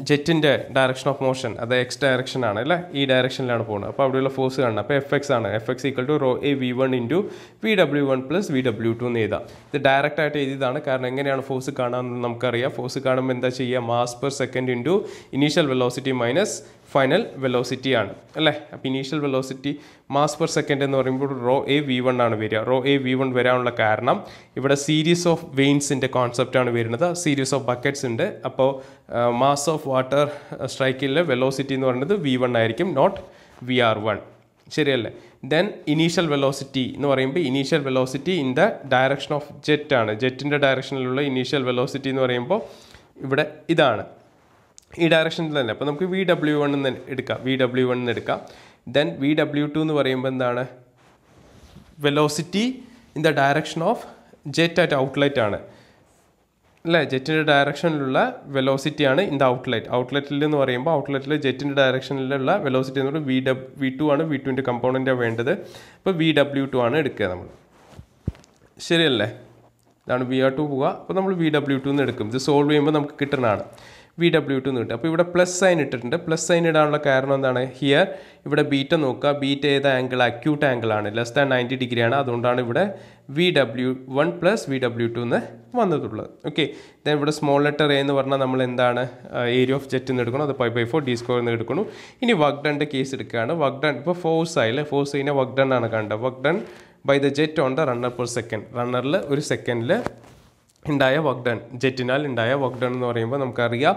ജെറ്റിൻ്റെ ഡയറക്ഷൻ ഓഫ് മോഷൻ അത് എക്സ് ഡയറക്ഷൻ ആണ് അല്ലേ, ഈ ഡയറക്ഷനിലാണ് പോകുന്നത്. അപ്പോൾ അവിടെയുള്ള ഫോഴ്സ് കാണണം. അപ്പോൾ FX ആണ്. FX = ρA V1 × VW1 + VW2 എന്ന് എഴുതാം. ഇത് ഡയറക്റ്റ് ആയിട്ട് എഴുതിയതാണ്. കാരണം എങ്ങനെയാണ് ഫോഴ്സ് കാണാമെന്ന് നമുക്കറിയാം. ഫോഴ്സ് കാണുമ്പോൾ എന്താ ചെയ്യുക? Mass per second into initial velocity minus final velocity ആണ് അല്ലേ. അപ്പോൾ initial velocity mass per second എന്ന് പറയുമ്പോൾ ρA V1 ആണ് വരിക. ρA V1 വരാനുള്ള കാരണം ഇവിടെ സീരീസ് ഓഫ് വെയിൻസിൻ്റെ കോൺസെപ്റ്റാണ് വരുന്നത്. സീരീസ് ഓഫ് ബക്കറ്റ്സ് ഉണ്ട്. അപ്പോൾ മാസ് ഓഫ് വാട്ടർ സ്ട്രൈക്കിലെ വെലോസിറ്റി എന്ന് പറയുന്നത് V1 ആയിരിക്കും, നോട്ട് VR1. ശരിയല്ലേ? ദെൻ ഇനീഷ്യൽ വെലോസിറ്റി എന്ന് പറയുമ്പോൾ initial velocity in the direction of jet ആണ്. ജെറ്റിൻ്റെ ഡയറക്ഷനിലുള്ള ഇനീഷ്യൽ വെലോസിറ്റി എന്ന് പറയുമ്പോൾ ഇവിടെ ഇതാണ്, ഈ ഡയറക്ഷനിൽ തന്നെ. അപ്പോൾ നമുക്ക് VW1 എന്ന് എടുക്കാം. ദെൻ VW2 എന്ന് പറയുമ്പോൾ എന്താണ്? Velocity in the direction of jet at outlet ആണ് അല്ലേ. ജെറ്റിൻ്റെ ഡയറക്ഷനിലുള്ള വെലോസിറ്റിയാണ് ഇൻ ദ ഔട്ട്ലെറ്റിൽ എന്ന് പറയുമ്പോൾ ഔട്ട്ലെറ്റിൽ ജെറ്റിൻ്റെ ഡയറക്ഷനിലുള്ള വെലോസിറ്റി എന്ന് പറയുമ്പോൾ V2 ആണ്. V2ൻ്റെ കമ്പോണൻ്റാണ് വേണ്ടത്. അപ്പോൾ VW2 ആണ് എടുക്കുക നമ്മൾ. ശരിയല്ലേ? ഇതാണ് VR2 പോവുക. അപ്പോൾ നമ്മൾ VW2 എന്ന് എടുക്കും. ഇത് സോൾവ് ചെയ്യുമ്പോൾ നമുക്ക് കിട്ടുന്നതാണ് VW2 എന്ന് കിട്ടും. അപ്പോൾ ഇവിടെ പ്ലസ് സൈൻ ഇട്ടിട്ടുണ്ട്. പ്ലസ് സൈൻ ഇടാനുള്ള കാരണം എന്താണ്? ഹിയർ ഇവിടെ ബീറ്റ നോക്കുക. ബീറ്റ ഏത് ആംഗിൾ? അക്യൂട്ട് ആംഗിൾ ആണ്. <90 degree ആണ്. അതുകൊണ്ടാണ് ഇവിടെ VW1 + VW2 എന്ന് വന്നിട്ടുള്ളത്. ഓക്കെ, ഇവിടെ സ്മോൾ ലെറ്റർ A എന്ന് പറഞ്ഞാൽ നമ്മൾ എന്താണ്? ഏരിയ ഓഫ് ജെറ്റ് എന്ന് എടുക്കണം. അത് π/4 d² എന്ന് എടുക്കണം. ഇനി വർക്ക് ഡണ്ണിൻ്റെ കേസ് എടുക്കുകയാണ്. വർക്ക് ഡൺ ഇപ്പോൾ ഫോഴ്സ് ആയില്ലേ. ഫോഴ്സ് കഴിഞ്ഞാൽ വർക്ക് ഡൺ ആണ് കണ്ടത്. Work done by the jet on the runner per second. റണ്ണറിൽ ഒരു സെക്കൻഡിൽ ഉണ്ടായ വർക്ക് ഡൺ, ജെറ്റിനാൽ ഉണ്ടായ വർക്ക് ഡൺ എന്ന് പറയുമ്പോൾ നമുക്കറിയാം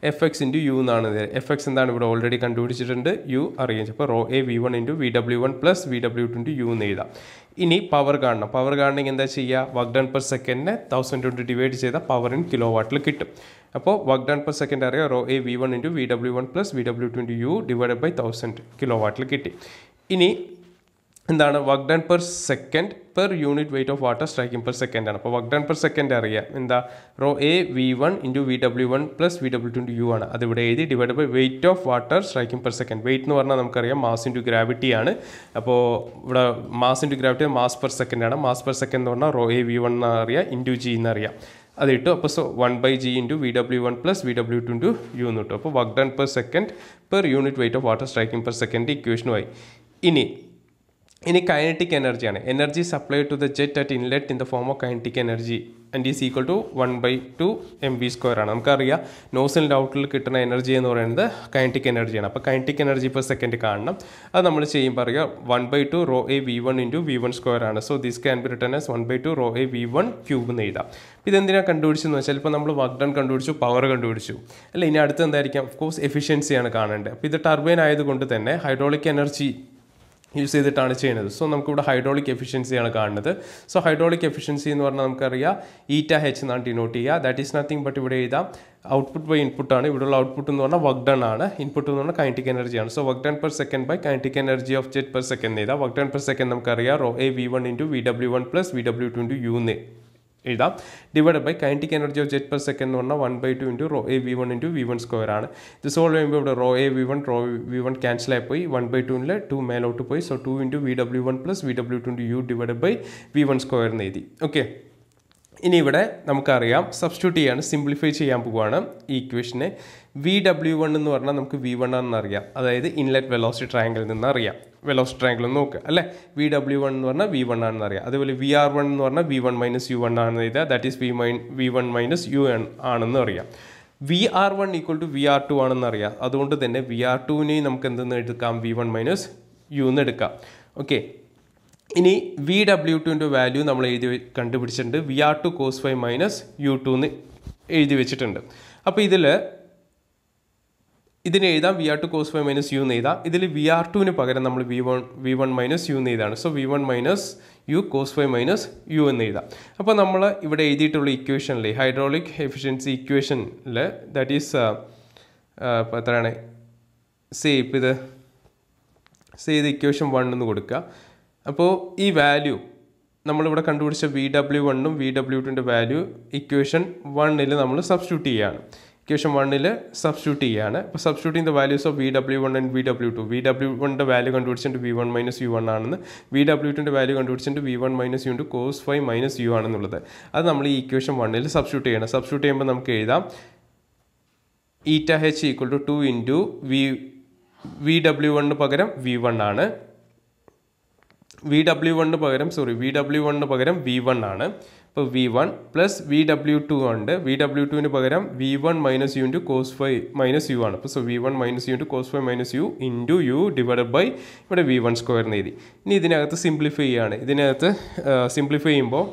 FX × U എന്നാണ്. FX എന്താണ്? ഇവിടെ ഓൾറെഡി കണ്ടുപിടിച്ചിട്ടുണ്ട്. U അറിയാം. അപ്പോൾ ρA V1 × VW1 + VW2 × U എന്ന് എഴുതാം. ഇനി പവർ കാണണം. പവർ കാണണമെങ്കിൽ എന്താ ചെയ്യുക? വർക്ക് ഡൺ പെർ സെക്കൻഡിനെ 1000 കൊണ്ട് ഡിവൈഡ് ചെയ്താൽ പവർ ഇൻ കിലോവാട്ടിൽ കിട്ടും. അപ്പോൾ വർക്ക് ഡൺ പെർ സെക്കൻഡ് അറിയാം. ρA V1 × VW1 + VW2 × U / 1000 കിലോവാട്ടിൽ കിട്ടി. ഇനി എന്താണ്? Work done per second per unit weight of water striking per second ആണ്. അപ്പോൾ വർക്ക് ഡൺ പെർ സെക്കൻഡ് അറിയാം. എന്താ? ρA V1 × VW1 + VW2 × U ആണ്. അതിവിടെ എഴുതി divide by weight of water striking per second. Weight എന്ന് പറഞ്ഞാൽ നമുക്കറിയാം മാസ് ഇൻറ്റു ഗ്രാവിറ്റി ആണ്. അപ്പോൾ ഇവിടെ mass into gravity mass per second ആണ്. മാസ് പെർ സെക്കൻഡ് എന്ന് പറഞ്ഞാൽ ρA V1 എന്ന് അറിയാം, ഇൻറ്റു G എന്നറിയാം. അത് കിട്ടും. അപ്പോൾ 1/G × VW1 + VW2 × U എന്ന് കിട്ടും. അപ്പോൾ work done per second per unit weight of water striking per second ഇക്വേഷനുമായി. ഇനി കൈനറ്റിക് എനർജിയാണ്. Energy supply to the jet at inlet in the form of kinetic energy and is equal to 1/2 mv² ആണ്. നമുക്കറിയാം നോസിലിൻ്റെ ഔട്ടിൽ കിട്ടുന്ന energy എന്ന് പറയുന്നത് kinetic എനർജിയാണ്. അപ്പോൾ കൈനറ്റിക് എനർജി പെർ സെക്കൻഡ് കാണണം. അത് നമ്മൾ ചെയ്യുമ്പോൾ പറയുക 1/2 ρA V1 × V1² ആണ്. So this can be written as 1/2 ρA V1³ എന്ന് എഴുതാം. ഇതെന്തിനാണ് കണ്ടുപിടിച്ചെന്ന് വെച്ചാൽ ഇപ്പോൾ നമ്മൾ വർക്ക് ഡൺ കണ്ടുപിടിച്ചു, പവർ കണ്ടുപിടിച്ചു അല്ല. ഇനി അടുത്ത് എന്തായിരിക്കാം? ഓഫ് കോഴ്സ് എഫിഷ്യൻസിയാണ് കാണേണ്ടത്. അപ്പോൾ ഇത് ടർബൈൻ ആയതുകൊണ്ട് തന്നെ ഹൈഡ്രോളിക് എനർജി യൂസ് ചെയ്തിട്ടാണ് ചെയ്യുന്നത്. സോ നമുക്കിവിടെ ഹൈഡ്രോളിക് എഫിഷ്യൻസിയാണ് കാണുന്നത്. സോ ഹൈഡ്രോളിക് എഫിഷ്യൻസി എന്ന് പറഞ്ഞാൽ നമുക്കറിയാം ηH എന്നാണ് ഡിനോട്ട് ചെയ്യുക. ദാറ്റ് ഈസ് നത്തിങ് ബട്ട് ഇവിടെ എഴുതാം ഔട്ട്പുട്ട് ബൈ ഇൻപുട്ടാണ്. ഇവിടെയുള്ള ഔട്ട്പുട്ട് എന്ന് പറഞ്ഞാൽ വർക്ക് ഡൺ ആണ്. ഇൻപുട്ട് എന്ന് പറഞ്ഞാൽ കൈനറ്റിക് എനർജിയാണ്. So work done per second by kinetic energy of jet per second എഴുതാം. വർക്ക് ഡൺ പെർ സെക്കൻഡ് നമുക്കറിയാം ρA V1 × VW1 + VW2 × U എന്ന് എഴുതാം. Divide by kinetic energy of jet per second എന്ന് പറഞ്ഞാൽ 1/2 × ρA V1 × V1² ആണ്. ഇത് solve ചെയ്യുമ്പോൾ ഇവിടെ ρA V1 ക്യാൻസൽ ആയി പോയി. 1/2 2 മേലോട്ട് പോയി. So 2 × VW1 + VW2 × U / V1² എന്ന് എഴുതി. ഓക്കെ, ഇനി ഇവിടെ നമുക്കറിയാം സബ്സ്റ്റിറ്റ്യൂട്ട് ചെയ്യാണ്, സിംപ്ലിഫൈ ചെയ്യാൻ പോവുകയാണ് ഈ ഇക്വേഷനെ. VW1 എന്ന് പറഞ്ഞാൽ നമുക്ക് V1 ആണെന്ന് അറിയാം, അതായത് ഇൻലെറ്റ് വെലോസിറ്റി ട്രയാങ്കിളിൽ നിന്ന് അറിയാം. വെലോസിറ്റി ട്രയാങ്കിൾ ഒന്ന് നോക്കുക അല്ലേ. VW1 എന്ന് പറഞ്ഞാൽ V1 ആണെന്ന് അറിയാം. അതുപോലെ VR1 എന്ന് പറഞ്ഞാൽ V1 മൈനസ് U1 ആണെന്ന് എഴുതുക, that is V1 minus U ആണെന്ന് അറിയാം. VR1 ഈക്വൽ ടു VR2 ആണെന്ന് അറിയാം. അതുകൊണ്ട് തന്നെ VR2വിനെയും നമുക്ക് എന്തെന്ന് എടുക്കാം, V1 മൈനസ് U എന്ന് എടുക്കാം. ഓക്കെ, ഇനി VW2ൻ്റെ വാല്യൂ നമ്മൾ കണ്ടുപിടിച്ചിട്ടുണ്ട്. VR2 cos phi minus U2 എന്ന് എഴുതി വെച്ചിട്ടുണ്ട്. അപ്പോൾ ഇതിനെ എഴുതാം VR2 cos phi minus U എന്ന് എഴുതാം. ഇതിൽ VR2വിന് പകരം നമ്മൾ V1 മൈനസ് U എന്ന് എഴുതാണ്. So V1 minus U cos phi minus U എന്ന് എഴുതാം. അപ്പോൾ നമ്മൾ ഇവിടെ എഴുതിയിട്ടുള്ള ഇക്വേഷനിൽ ഹൈഡ്രോളിക് എഫിഷ്യൻസി ഇക്വേഷനിൽ ദാറ്റ് ഈസ് ഇപ്പോൾ എത്രയാണ് ഇത് ഇക്വേഷൻ 1 എന്ന് കൊടുക്കുക. അപ്പോൾ ഈ വാല്യൂ നമ്മളിവിടെ കണ്ടുപിടിച്ച VW1ഉം VW2ൻ്റെ വാല്യൂ ഇക്വേഷൻ 1ൽ നമ്മൾ സബ്സ്റ്റിറ്റ്യൂട്ട് ചെയ്യുകയാണ്. ഇക്വേഷൻ 1ൽ സബ്സ്റ്റിറ്റ്യൂട്ട് ചെയ്യുകയാണ്. അപ്പോൾ substituting the values of VW1 and VW2. VW1ൻ്റെ വാല്യൂ കണ്ടുപിടിച്ചിട്ട് V1 മൈനസ് U1 ആണെന്ന്, VW2ൻ്റെ വാല്യൂ കണ്ടുപിടിച്ചിട്ട് V1 minus U cos phi minus U ആണെന്നുള്ളത്. അത് നമ്മൾ ഈ ഇക്വേഷൻ 1ൽ സബ്സ്റ്റിറ്റ്യൂട്ട് ചെയ്യണം. സബ്സ്റ്റിറ്റ്യൂട്ട് ചെയ്യുമ്പോൾ നമുക്ക് എഴുതാം ηH equal to 2 into VW1 പകരം V1 ആണ്. VW1 പകരം V1 ആണ്. അപ്പോൾ V1 പ്ലസ് VW2 ഉണ്ട്. VW2വിന് പകരം V1 minus U cos phi minus U ആണ്. അപ്പോൾ V1 minus U cos phi minus U into U divided by ഇവിടെ V1 സ്ക്വയർ എന്ന് എഴുതി. ഇനി ഇതിനകത്ത് സിംപ്ലിഫൈ ചെയ്യുകയാണ്. സിംപ്ലിഫൈ ചെയ്യുമ്പോൾ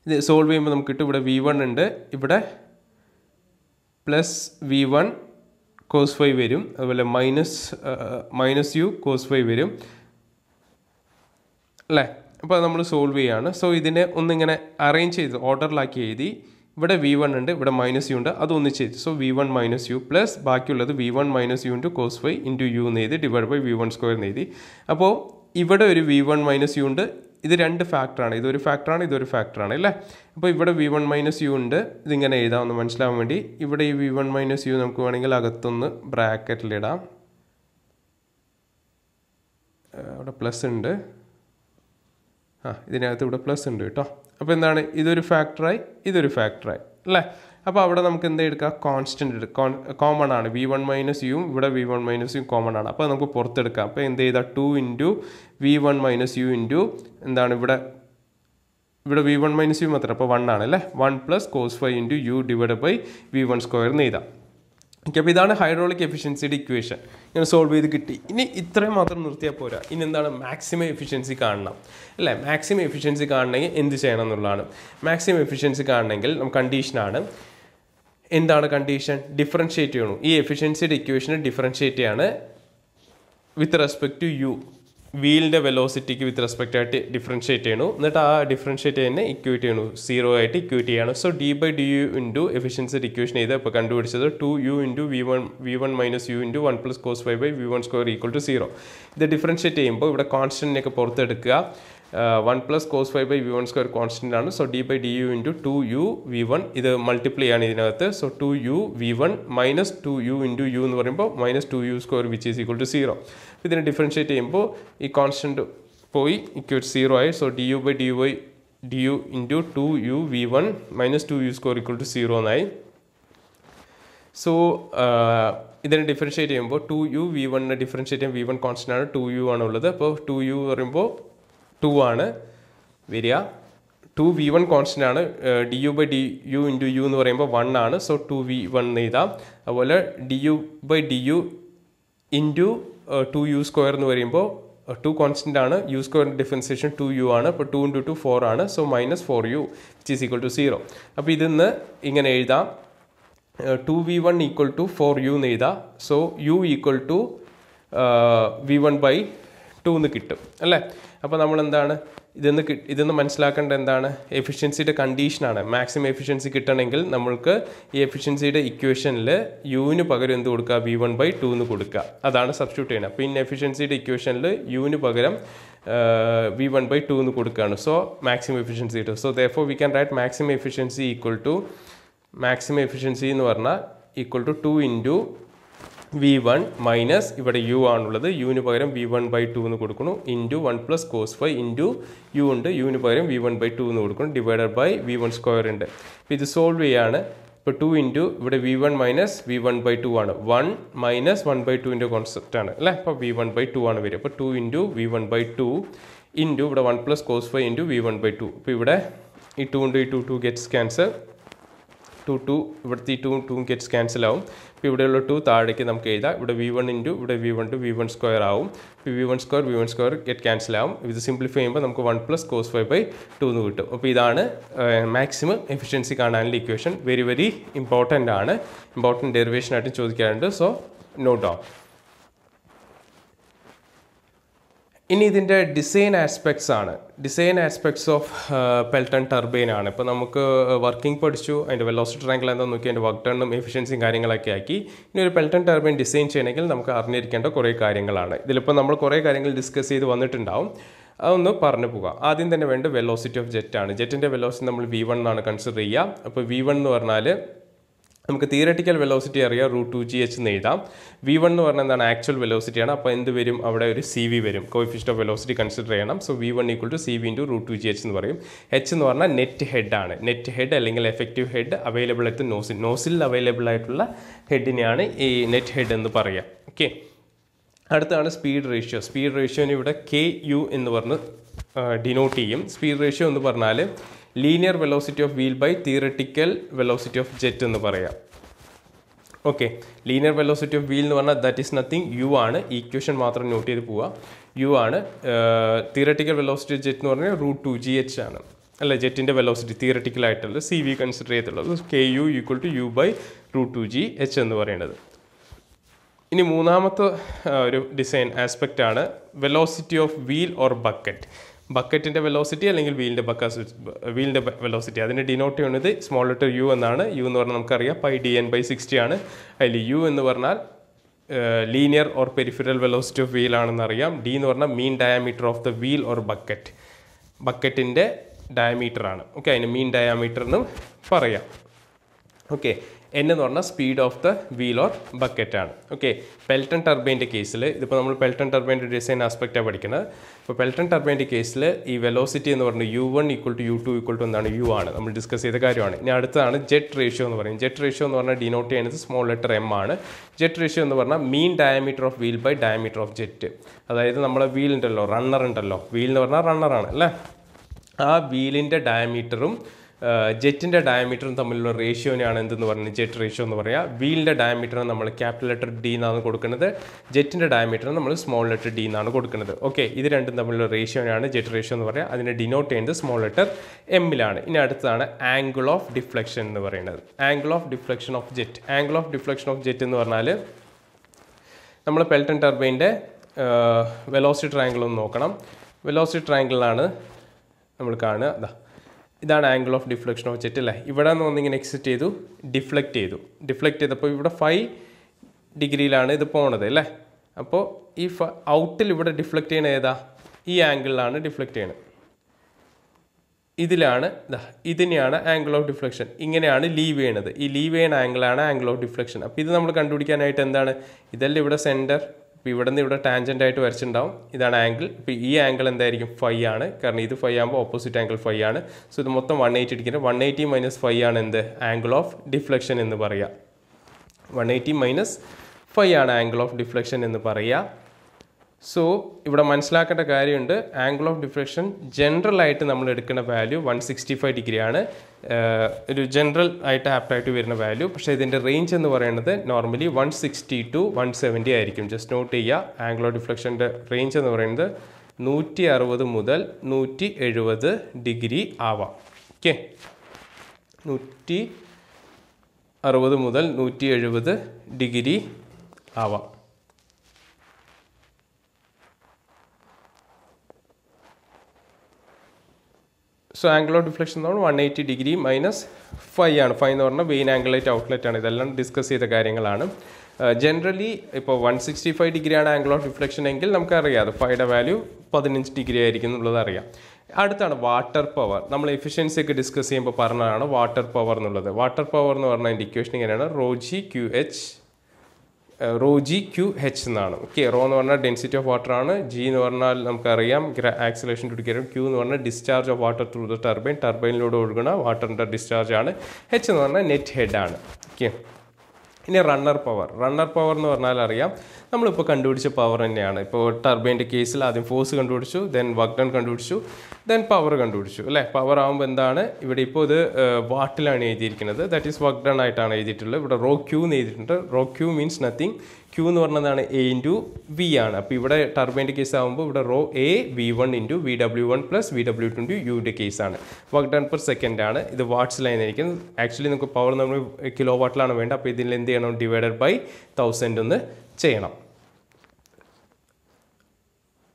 ഇത് സോൾവ് ചെയ്യുമ്പോൾ നമുക്ക് കിട്ടും ഇവിടെ V1 ഉണ്ട്, ഇവിടെ പ്ലസ് V1 cos phi വരും, അതുപോലെ മൈനസ് U cos phi വരും അല്ലേ. അപ്പോൾ നമ്മൾ സോൾവ് ചെയ്യുകയാണ്. സോ ഇതിനെ ഒന്നിങ്ങനെ അറേഞ്ച് ചെയ്ത് ഓർഡറിലാക്കി എഴുതി. ഇവിടെ V1 ഉണ്ട്, ഇവിടെ മൈനസ് U ഉണ്ട്, അതൊന്നിച്ച് ചെയ്തു. So V1 minus U plus ബാക്കിയുള്ളത് V1 minus U cos phi into U എന്ന് എഴുതി ഡിവൈഡ് ബൈ V1 സ്ക്വയർ എന്ന് എഴുതി. അപ്പോൾ ഇവിടെ ഒരു V1 മൈനസ് U ഉണ്ട്. ഇത് രണ്ട് ഫാക്ടറാണ്, ഇതൊരു ഫാക്ടറാണ് അല്ലേ. അപ്പോൾ ഇവിടെ V1 മൈനസ് U ഉണ്ട്. ഇതിങ്ങനെ എഴുതാമെന്ന് മനസ്സിലാവാൻ വേണ്ടി ഇവിടെ ഈ V1 മൈനസ് U നമുക്ക് വേണമെങ്കിൽ അകത്തൊന്ന് ബ്രാക്കറ്റിലിടാം. അവിടെ പ്ലസ് ഉണ്ട്, ഇതിനകത്ത് ഇവിടെ പ്ലസ് ഉണ്ട് കേട്ടോ. അപ്പോൾ എന്താണ്, ഇതൊരു ഫാക്ടറായി അല്ലേ. അപ്പോൾ അവിടെ നമുക്ക് എന്ത് എടുക്കാം, കോൺസ്റ്റൻറ്റ് കോമൺ ആണ്. V1 മൈനസ് U ഇവിടെ V1 മൈനസ് U കോമൺ ആണ്. അപ്പോൾ നമുക്ക് പുറത്തെടുക്കാം. അപ്പോൾ എന്ത് ചെയ്താൽ 2 into V1 minus U into എന്താണ് ഇവിടെ V1 മൈനസ് U മാത്രം, അപ്പോൾ 1 ആണ് അല്ലേ. 1 plus cos phi into U divide by V1 square എന്ന് എഴുതാം. ഓക്കെ, അപ്പോൾ ഇതാണ് ഹൈഡ്രോളിക് എഫിഷ്യൻസിയുടെ ഇക്വേഷൻ. ഇങ്ങനെ സോൾവ് ചെയ്ത് കിട്ടി. ഇനി ഇത്രയും മാത്രം നിർത്തിയാൽ പോരാ, ഇനി എന്താണ്, മാക്സിമം എഫിഷ്യൻസി കാണണം അല്ലേ. മാക്സിമം എഫിഷ്യൻസി കാണണമെങ്കിൽ എന്ത് ചെയ്യണം എന്നുള്ളതാണ്. മാക്സിമം എഫിഷ്യൻസി കാണണമെങ്കിൽ നമുക്ക് കണ്ടീഷനാണ്. എന്താണ് കണ്ടീഷൻ? ഡിഫറൻഷ്യേറ്റ് ചെയ്യണം. ഈ എഫിഷ്യൻസിയുടെ ഇക്വേഷനെ ഡിഫറൻഷ്യേറ്റ് ചെയ്യാണ് വിത്ത് റെസ്പെക്ട് ടു U. വീലിൻ്റെ വെലോസിറ്റിക്ക് വിത്ത് റെസ്പെക്റ്റ് ആയിട്ട് ഡിഫറൻഷ്യേറ്റ് ചെയ്യണു. എന്നിട്ട് ആ ഡിഫറൻഷ്യേറ്റ് തന്നെ ഇക്വേറ്റ് ചെയ്യണു, 0 ആയിട്ട് ഇക്വേറ്റ് ചെയ്യണം. സോ d/du ഇൻറ്റു എഫിഷ്യൻസിയുടെ ഇക്വേഷൻ ചെയ്ത് ഇപ്പോൾ കണ്ടുപിടിച്ചത് 2U into V1 minus U into 1 plus cos phi by V1 square equal to 0. ഇത് ഡിഫറൻഷ്യേറ്റ് ചെയ്യുമ്പോൾ ഇവിടെ കോൺസ്റ്റൻറ്റിനൊക്കെ പുറത്തെടുക്കുക. 1 plus cos phi by V1 square constant ആണ്. So d/du into 2U V1 ഇത് മൾട്ടിപ്ലൈ ആണ് ഇതിനകത്ത്. So 2U V1 minus 2U into U എന്ന് പറയുമ്പോൾ minus 2U square which is equal to 0. ഇതിനെ ഡിഫറൻഷ്യേറ്റ് ചെയ്യുമ്പോൾ ഈ കോൺസ്റ്റൻറ്റ് പോയി ഇക്വേറ്റ് 0 ആയി. So du into 2U V1 minus 2U square equal to 0 എന്നായി. സോ ഇതിനെ ഡിഫറൻഷ്യേറ്റ് ചെയ്യുമ്പോൾ 2U V1 ഡിഫറൻഷ്യേറ്റ് ചെയ്യുമ്പോൾ V1 കോൺസ്റ്റൻ്റ് ആണ്, 2U ആണ് ഉള്ളത്. അപ്പോൾ 2U പറയുമ്പോൾ 2 ആണ് വരിക. 2V1 കോൺസ്റ്റൻ്റ് ആണ്. du ഇൻറ്റു U എന്ന് പറയുമ്പോൾ 1 ആണ്. സോ 2V1 എന്ന് എഴുതാം. അതുപോലെ du ഇൻറ്റു 2U സ്ക്വയർ എന്ന് പറയുമ്പോൾ 2 കോൺസ്റ്റൻ്റ് ആണ്. U സ്ക്വയറിൻ്റെ ഡിഫറൻസിയേഷൻ 2U ആണ്. അപ്പോൾ 2 ഇൻറ്റു 2 4 ആണ്. So minus 4U which is equal to 0. അപ്പോൾ ഇതിന്ന് ഇങ്ങനെ എഴുതാം, 2V1 ഈക്വൽ ടു 4U എന്ന് എഴുതാം. So U equal to V1 by 2 എന്ന് കിട്ടും അല്ലേ. അപ്പോൾ നമ്മൾ എന്താണ് ഇതെന്ന് മനസ്സിലാക്കേണ്ട എന്താണ്, എഫിഷ്യൻസിയുടെ കണ്ടീഷനാണ്. മാക്സിമം എഫിഷ്യൻസി കിട്ടണമെങ്കിൽ നമ്മൾക്ക് ഈ എഫിഷ്യൻസിയുടെ ഇക്വേഷനിൽ യുവിന് പകരം എന്ത് കൊടുക്കുക, V1 ബൈ 2 എന്ന് കൊടുക്കുക. അതാണ് സബ്സ്റ്റിറ്റ്യൂട്ട് ചെയ്യുന്നത്. അപ്പോൾ ഇൻ എഫിഷ്യൻസിയുടെ ഇക്വേഷനിൽ യുവിന് പകരം V1 ബൈ 2 എന്ന് കൊടുക്കുകയാണ്. സോ മാക്സിമം എഫിഷ്യൻസി കിട്ടും. So therefore we can write maximum efficiency equal to എന്ന് പറഞ്ഞാൽ equal to 2 into V1 minus ഇവിടെ U ആണുള്ളത്, യുവിന് പകരം V1 ബൈ 2 എന്ന് കൊടുക്കണം, into 1 plus cos phi into U ഉണ്ട്, യുവിന് പകരം V1 ബൈ 2 എന്ന് കൊടുക്കണം, ഡിവൈഡഡ് ബൈ V1 സ്ക്വയർ ഉണ്ട്. അപ്പോൾ ഇത് സോൾവ് ചെയ്യാണ്. ഇപ്പോൾ 2 ഇൻറ്റു ഇവിടെ V1 മൈനസ് V1/2 ആണ്. 1 മൈനസ് 1/2ൻ്റെ കോൺസെപ്റ്റ് ആണ് അല്ലേ. അപ്പോൾ V1/2 ആണ് വരിക. അപ്പോൾ 2 ഇൻറ്റു V1/2 ഇൻറ്റു ഇവിടെ 1 പ്ലസ് cos 5 ഇൻറ്റു V1/2. അപ്പോൾ ഇവിടെ ഈ 2 ഇൻറ്റു ഈ 2 ഗെറ്റ്സ് ക്യാൻസൽ. 2 ഇവിടുത്തെ ഈ 2 ഗെറ്റ്സ് ക്യാൻസൽ ആവും. ഇപ്പോൾ ഇവിടെയുള്ള 2 താഴേക്ക് നമുക്ക് എഴുതാം. ഇവിടെ V1 ഇൻറ്റു ഇവിടെ V1 V1 സ്ക്വയർ ആവും. ഇപ്പോൾ V1 സ്ക്വയർ ഗെറ്റ് ക്യാൻസൽ ആവും. ഇത് സിംപ്ലിഫൈ ചെയ്യുമ്പോൾ നമുക്ക് 1 പ്ലസ് cos 5/2 എന്ന് കിട്ടും. അപ്പോൾ ഇതാണ് മാക്സിമം എഫിഷ്യൻസി കാണാനുള്ള ഇക്വേഷൻ. വെരി വെരി ഇമ്പോർട്ടൻ്റ് ആണ്. ഇമ്പോർട്ടൻറ്റ് ഡെറിവേഷൻ ആയിട്ട് ചോദിക്കാറുണ്ട്. So note down. ഇനി ഇതിൻ്റെ ഡിസൈൻ ആസ്പെക്ട്സ് ആണ്. Design aspects of Pelton turbine ആണ്. ഇപ്പോൾ നമുക്ക് വർക്കിംഗ് പഠിച്ചു, അതിൻ്റെ വെലോസിറ്റി ട്രയാങ്കിൾ എന്താണെന്ന് നോക്കി അതിൻ്റെ വർക്ക് ടണ്ണും എഫിഷ്യൻസിയും കാര്യങ്ങളൊക്കെ ആക്കി. ഇനി ഒരു പെൽട്ടൺ ടർബൈൻ ഡിസൈൻ ചെയ്യണമെങ്കിൽ നമുക്ക് അറിഞ്ഞിരിക്കേണ്ട കുറേ കാര്യങ്ങളാണ്. ഇതിലിപ്പോൾ നമ്മൾ കുറേ കാര്യങ്ങൾ ഡിസ്കസ് ചെയ്ത് വന്നിട്ടുണ്ടാവും. അതൊന്ന് പറഞ്ഞു പോകാം. ആദ്യം തന്നെ വേണ്ട വെലോസിറ്റി ഓഫ് ജെറ്റ് ആണ്. ജെറ്റിൻ്റെ വെലോസിറ്റി നമ്മൾ V1 എന്നാണ് കൺസിഡർ ചെയ്യുക. അപ്പോൾ V1 എന്ന് പറഞ്ഞാൽ നമുക്ക് തിയററ്റിക്കൽ വെലോസിറ്റി അറിയാം, √2gh എന്ന് എഴുതാം. V1 എന്ന് പറഞ്ഞാൽ എന്താണ്, ആക്ച്വൽ വെലോസിറ്റിയാണ്. അപ്പോൾ എന്ത് വരും, അവിടെ ഒരു CV വരും, കോഎഫിഷ്യന്റ് ഓഫ് വെലോസിറ്റി കൺസിഡർ ചെയ്യണം. സോ V1 = CV × √2gh എന്ന് പറയും. H എന്ന് പറഞ്ഞാൽ നെറ്റ് ഹെഡ് ആണ്. നെറ്റ് ഹെഡ് അല്ലെങ്കിൽ എഫക്റ്റീവ് ഹെഡ് അവൈലബിൾ ആയിട്ട് നോസിൽ അവൈലബിൾ ആയിട്ടുള്ള ഹെഡിനെയാണ് ഈ നെറ്റ് ഹെഡ് എന്ന് പറയുക. ഓക്കെ, അടുത്താണ് സ്പീഡ് റേഷ്യോ. സ്പീഡ് റേഷ്യോന് ഇവിടെ KU എന്ന് പറഞ്ഞ് ഡിനോട്ട് ചെയ്യും. സ്പീഡ് റേഷ്യോ എന്ന് പറഞ്ഞാൽ linear velocity of wheel by theoretical velocity of jet എന്ന് പറയാം. Okay, linear velocity of wheel എന്ന് പറഞ്ഞാൽ ദാറ്റ് ഈസ് നത്തിങ് U ആണ്. ഈക്വേഷൻ മാത്രം നോട്ട് ചെയ്ത് പോവുക. U ആണ്. തിയററ്റിക്കൽ വെലോസിറ്റി ഓഫ് ജെറ്റ് എന്ന് പറഞ്ഞാൽ √2gh ആണ്. അല്ല, ജെറ്റിൻ്റെ വെലോസിറ്റി തിയററ്റിക്കൽ ആയിട്ടുള്ളത് CV കൺസിഡർ ചെയ്തിട്ടുള്ളത് KU = U/√2gh എന്ന് പറയുന്നത്. ഇനി മൂന്നാമത്തെ ഒരു ഡിസൈൻ ആസ്പെക്റ്റ് ആണ് velocity of wheel or bucket. ബക്കറ്റിൻ്റെ വെലോസിറ്റി അല്ലെങ്കിൽ വീലിൻ്റെ വെലോസിറ്റി അതിനെ ഡിനോട്ട് ചെയ്യുന്നത് സ്മോൾ ലെറ്റർ U എന്നാണ്. U എന്ന് പറഞ്ഞാൽ നമുക്കറിയാം πdN/60 ആണ്. അതിൽ U എന്ന് പറഞ്ഞാൽ linear or peripheral velocity of wheel ആണെന്ന് അറിയാം. D എന്ന് പറഞ്ഞാൽ mean diameter of the wheel or bucket. ബക്കറ്റിൻ്റെ ഡയമീറ്റർ ആണ്. ഓക്കെ, അതിന് മീൻ ഡയമീറ്റർ എന്നും പറയാം. ഓക്കെ, N എന്ന് പറഞ്ഞാൽ speed of the wheel or bucket ആണ്. ഓക്കെ, പെൽട്ടൺ ടർബൈൻ്റെ കേസിൽ ഇതിപ്പോൾ നമ്മൾ പെൽട്ടൺ ടർബൈൻ്റെ ഡിസൈൻ ആസ്പെക്റ്റാണ് പഠിക്കുന്നത്. ഇപ്പോൾ പെൽട്ടൺ ടർബൈൻ്റെ കേസിൽ ഈ വെലോസിറ്റി എന്ന് പറഞ്ഞാൽ U1 = U2 എന്താണ് U ആണ്. നമ്മൾ ഡിസ്കസ് ചെയ്ത കാര്യമാണ്. ഇനി അടുത്താണ് ജെറ്റ് റേഷ്യോ എന്ന് പറയും. ജെറ്റ് റേഷ്യോ എന്ന് പറഞ്ഞാൽ ഡിനോട്ട് ചെയ്യുന്നത് സ്മോൾ ലെറ്റർ M ആണ്. ജെറ്റ് റേഷ്യോ എന്ന് പറഞ്ഞാൽ mean diameter of wheel by diameter of jet. അതായത് നമ്മളെ വീൽ ഉണ്ടല്ലോ, റണ്ണർ ഉണ്ടല്ലോ, വീൽ എന്ന് പറഞ്ഞാൽ റണ്ണറാണ് അല്ലേ. ആ വീലിൻ്റെ ഡയമീറ്ററും ജെറ്റിൻ്റെ ഡയമീറ്ററും തമ്മിലുള്ള റേഷ്യോനെയാണ് എന്തെന്ന് പറയുന്നത്, ജെറ്റ് റേഷ്യോ എന്ന് പറയുക. വീലിൻ്റെ ഡയമീറ്ററിന് നമ്മൾ ക്യാപിറ്റൽ ലെറ്റർ D എന്നാണ് കൊടുക്കുന്നത്. ജെറ്റിൻ്റെ ഡയമീറ്ററിന് നമ്മൾ സ്മോൾ ലെറ്റർ D എന്നാണ് കൊടുക്കുന്നത്. ഓക്കെ, ഇത് രണ്ടും തമ്മിലുള്ള റേഷ്യോനെയാണ് ജെറ്റ് റേഷ്യോ എന്ന് പറയുക. അതിനെ ഡിനോട്ട് ചെയ്യുന്നത് സ്മോൾ ലെറ്റർ M-ലാണ്. ഇനി അടുത്താണ് ആംഗിൾ ഓഫ് ഡിഫ്ലക്ഷൻ എന്ന് പറയുന്നത്. Angle of deflection of jet. Angle of deflection of jet എന്ന് പറഞ്ഞാൽ നമ്മൾ പെൽട്ടൺ ടർബൈൻ്റെ വെലോസിറ്റി ട്രയാങ്കിൾ ഒന്ന് നോക്കണം. വെലോസിറ്റി ട്രയാങ്കിളിലാണ് നമ്മൾ കാണുക. ഇതാണ് angle of deflection of jet അല്ലേ. ഇവിടെ നിന്ന് വന്നിങ്ങനെ എക്സിറ്റ് ചെയ്തു, ഡിഫ്ലക്റ്റ് ചെയ്തപ്പോൾ ഇവിടെ 5 ഡിഗ്രിയിലാണ് ഇത് പോണത് അല്ലേ. അപ്പോൾ ഈ ഔട്ടിൽ ഇവിടെ ഡിഫ്ലക്റ്റ് ചെയ്യണത് ഏതാ, ഈ ആംഗിളിലാണ് ഡിഫ്ലക്റ്റ് ചെയ്യണത്. ഇതിലാണ് ഇതിനെയാണ് ആംഗിൾ ഓഫ് ഡിഫ്ലക്ഷൻ. ഇങ്ങനെയാണ് ലീവ് ചെയ്യണത്. ഈ ലീവ് ചെയ്യുന്ന ആംഗിളാണ് ആംഗിൾ ഓഫ് ഡിഫ്ലക്ഷൻ. അപ്പോൾ ഇത് നമ്മൾ കണ്ടുപിടിക്കാനായിട്ട് എന്താണ്, ഇതല്ല ഇവിടെ സെൻറ്റർ. ഇപ്പോൾ ഇവിടെ നിന്ന് ഇവിടെ ടാൻജൻ്റ് ആയിട്ട് വരച്ചിട്ടുണ്ടാവും. ഇതാണ് ആംഗിൾ. ഇപ്പോൾ ഈ ആംഗിൾ എന്തായിരിക്കും, 5 ആണ്. കാരണം ഇത് 5 ആകുമ്പോൾ ഓപ്പോസിറ്റ് ആംഗിൾ 5 ആണ്. സോ ഇത് മൊത്തം 180 ഇരിക്കുന്നത്. 180 - 5 ആണ് എന്ത്, ആംഗിൾ ഓഫ് ഡിഫ്ലക്ഷൻ എന്ന് പറയുക. 180 - 5 ആണ് ആംഗിൾ ഓഫ് ഡിഫ്ലക്ഷൻ എന്ന് പറയുക. സോ ഇവിടെ മനസ്സിലാക്കേണ്ട കാര്യമുണ്ട്, ആംഗിൾ ഓഫ് ഡിഫ്ലക്ഷൻ ജനറൽ ആയിട്ട് നമ്മൾ എടുക്കുന്ന വാല്യൂ 165 ഡിഗ്രിയാണ്. ഒരു ജനറൽ ആയിട്ട് ആപ്റ്റായിട്ട് വരുന്ന വാല്യൂ. പക്ഷേ ഇതിൻ്റെ റേഞ്ച് എന്ന് പറയുന്നത് നോർമലി 160 to 170 ആയിരിക്കും. ജസ്റ്റ് നോട്ട് ചെയ്യുക, ആംഗിൾ ഓഫ് ഡിഫ്ലക്ഷൻ്റെ റേഞ്ച് എന്ന് പറയുന്നത് 160 മുതൽ 170 ഡിഗ്രി ആവാം. ഓക്കെ, 160 മുതൽ 170 ഡിഗ്രി ആവാം. സോ ആംഗിൾ ഓഫ് ഡിഫ്ലക്ഷൻ എന്ന് പറഞ്ഞാൽ 180 ഡിഗ്രി മൈനസ് 5 ആണ്. 5 എന്ന് പറഞ്ഞാൽ മെയിൻ ആംഗിളേറ്റ് ഔട്ട്ലെറ്റ് ആണ്. ഇതെല്ലാം ഡിസ്കസ് ചെയ്ത കാര്യങ്ങളാണ്. ജനറലി ഇപ്പോൾ 165 ഡിഗ്രിയാണ് ആംഗിൾ ഓഫ് ഡിഫ്ലക്ഷൻ എങ്കിൽ നമുക്കറിയാം 5യുടെ വാല്യൂ 15 ഡിഗ്രി ആയിരിക്കും എന്നുള്ളത് അറിയാം. അടുത്താണ് വാട്ടർ പവർ. നമ്മൾ എഫിഷ്യൻസി ഒക്കെ ഡിസ്കസ് ചെയ്യുമ്പോൾ പറഞ്ഞതാണ് വാട്ടർ പവർ എന്നുള്ളത്. വാട്ടർ പവർ എന്ന് പറഞ്ഞാൽ അതിൻ്റെ ഇക്വേഷൻ ഇങ്ങനെയാണ്, ρg QH rho G Q H എന്നാണ്. ഓക്കെ, റോ എന്ന് പറഞ്ഞാൽ ഡെൻസിറ്റി ഓഫ് വാട്ടർ ആണ്, ജി എന്ന് പറഞ്ഞാൽ നമുക്കറിയാം ആക്സിലേഷൻ ടു ഡിഗ്രി, ക്യൂ എന്ന് പറഞ്ഞാൽ discharge of water through the turbine, ടർബൈനിലൂടെ ഒഴുകുന്ന വാട്ടറിൻ്റെ ഡിസ്ചാർജ് ആണ്, എച്ച് എന്ന് പറഞ്ഞാൽ നെറ്റ് ഹെഡ് ആണ്. ഓക്കെ, ഇനി റണ്ണർ പവർ എന്ന് പറഞ്ഞാൽ അറിയാം നമ്മളിപ്പോൾ കണ്ടുപിടിച്ച പവർ തന്നെയാണ്. ഇപ്പോൾ ടർബൈൻ്റെ കേസിൽ ആദ്യം ഫോഴ്സ് കണ്ടുപിടിച്ചു, ദെൻ വർക്ക് ഡൺ കണ്ടുപിടിച്ചു, ദെൻ പവർ കണ്ടുപിടിച്ചു അല്ലേ. പവർ ആകുമ്പോൾ എന്താണ് ഇവിടെ ഇപ്പോൾ ഇത് വാട്ടിലാണ് എഴുതിയിരിക്കുന്നത്, ദാറ്റ് ഈസ് വർക്ക് ഡൺ ആയിട്ടാണ് എഴുതിയിട്ടുള്ളത്. ഇവിടെ റോ ക്യൂ എന്ന് എഴുതിയിട്ടുണ്ട്. Rho Q means nothing, Q എന്ന് പറഞ്ഞതാണ് എ ഇൻറ്റു വി ആണ്. അപ്പോൾ ഇവിടെ ടർബൈൻ്റെ കേസ് ആകുമ്പോൾ ഇവിടെ rho A V1 into VW1 plus VW2 into യുടെ കേസാണ്. വർക്ക് ഡൺ പെർ സെക്കൻഡ് ആണ്. ഇത് വാട്ട്സിലായിരിക്കും. ആക്ച്വലി നമുക്ക് പവർ നമ്മൾ കിലോ വാട്ടിലാണ് വേണ്ടത്. അപ്പോൾ ഇതിൽ എന്ത് ചെയ്യണം, ഡിവൈഡഡ് ബൈ 1000 ഒന്ന് ചെയ്യണം.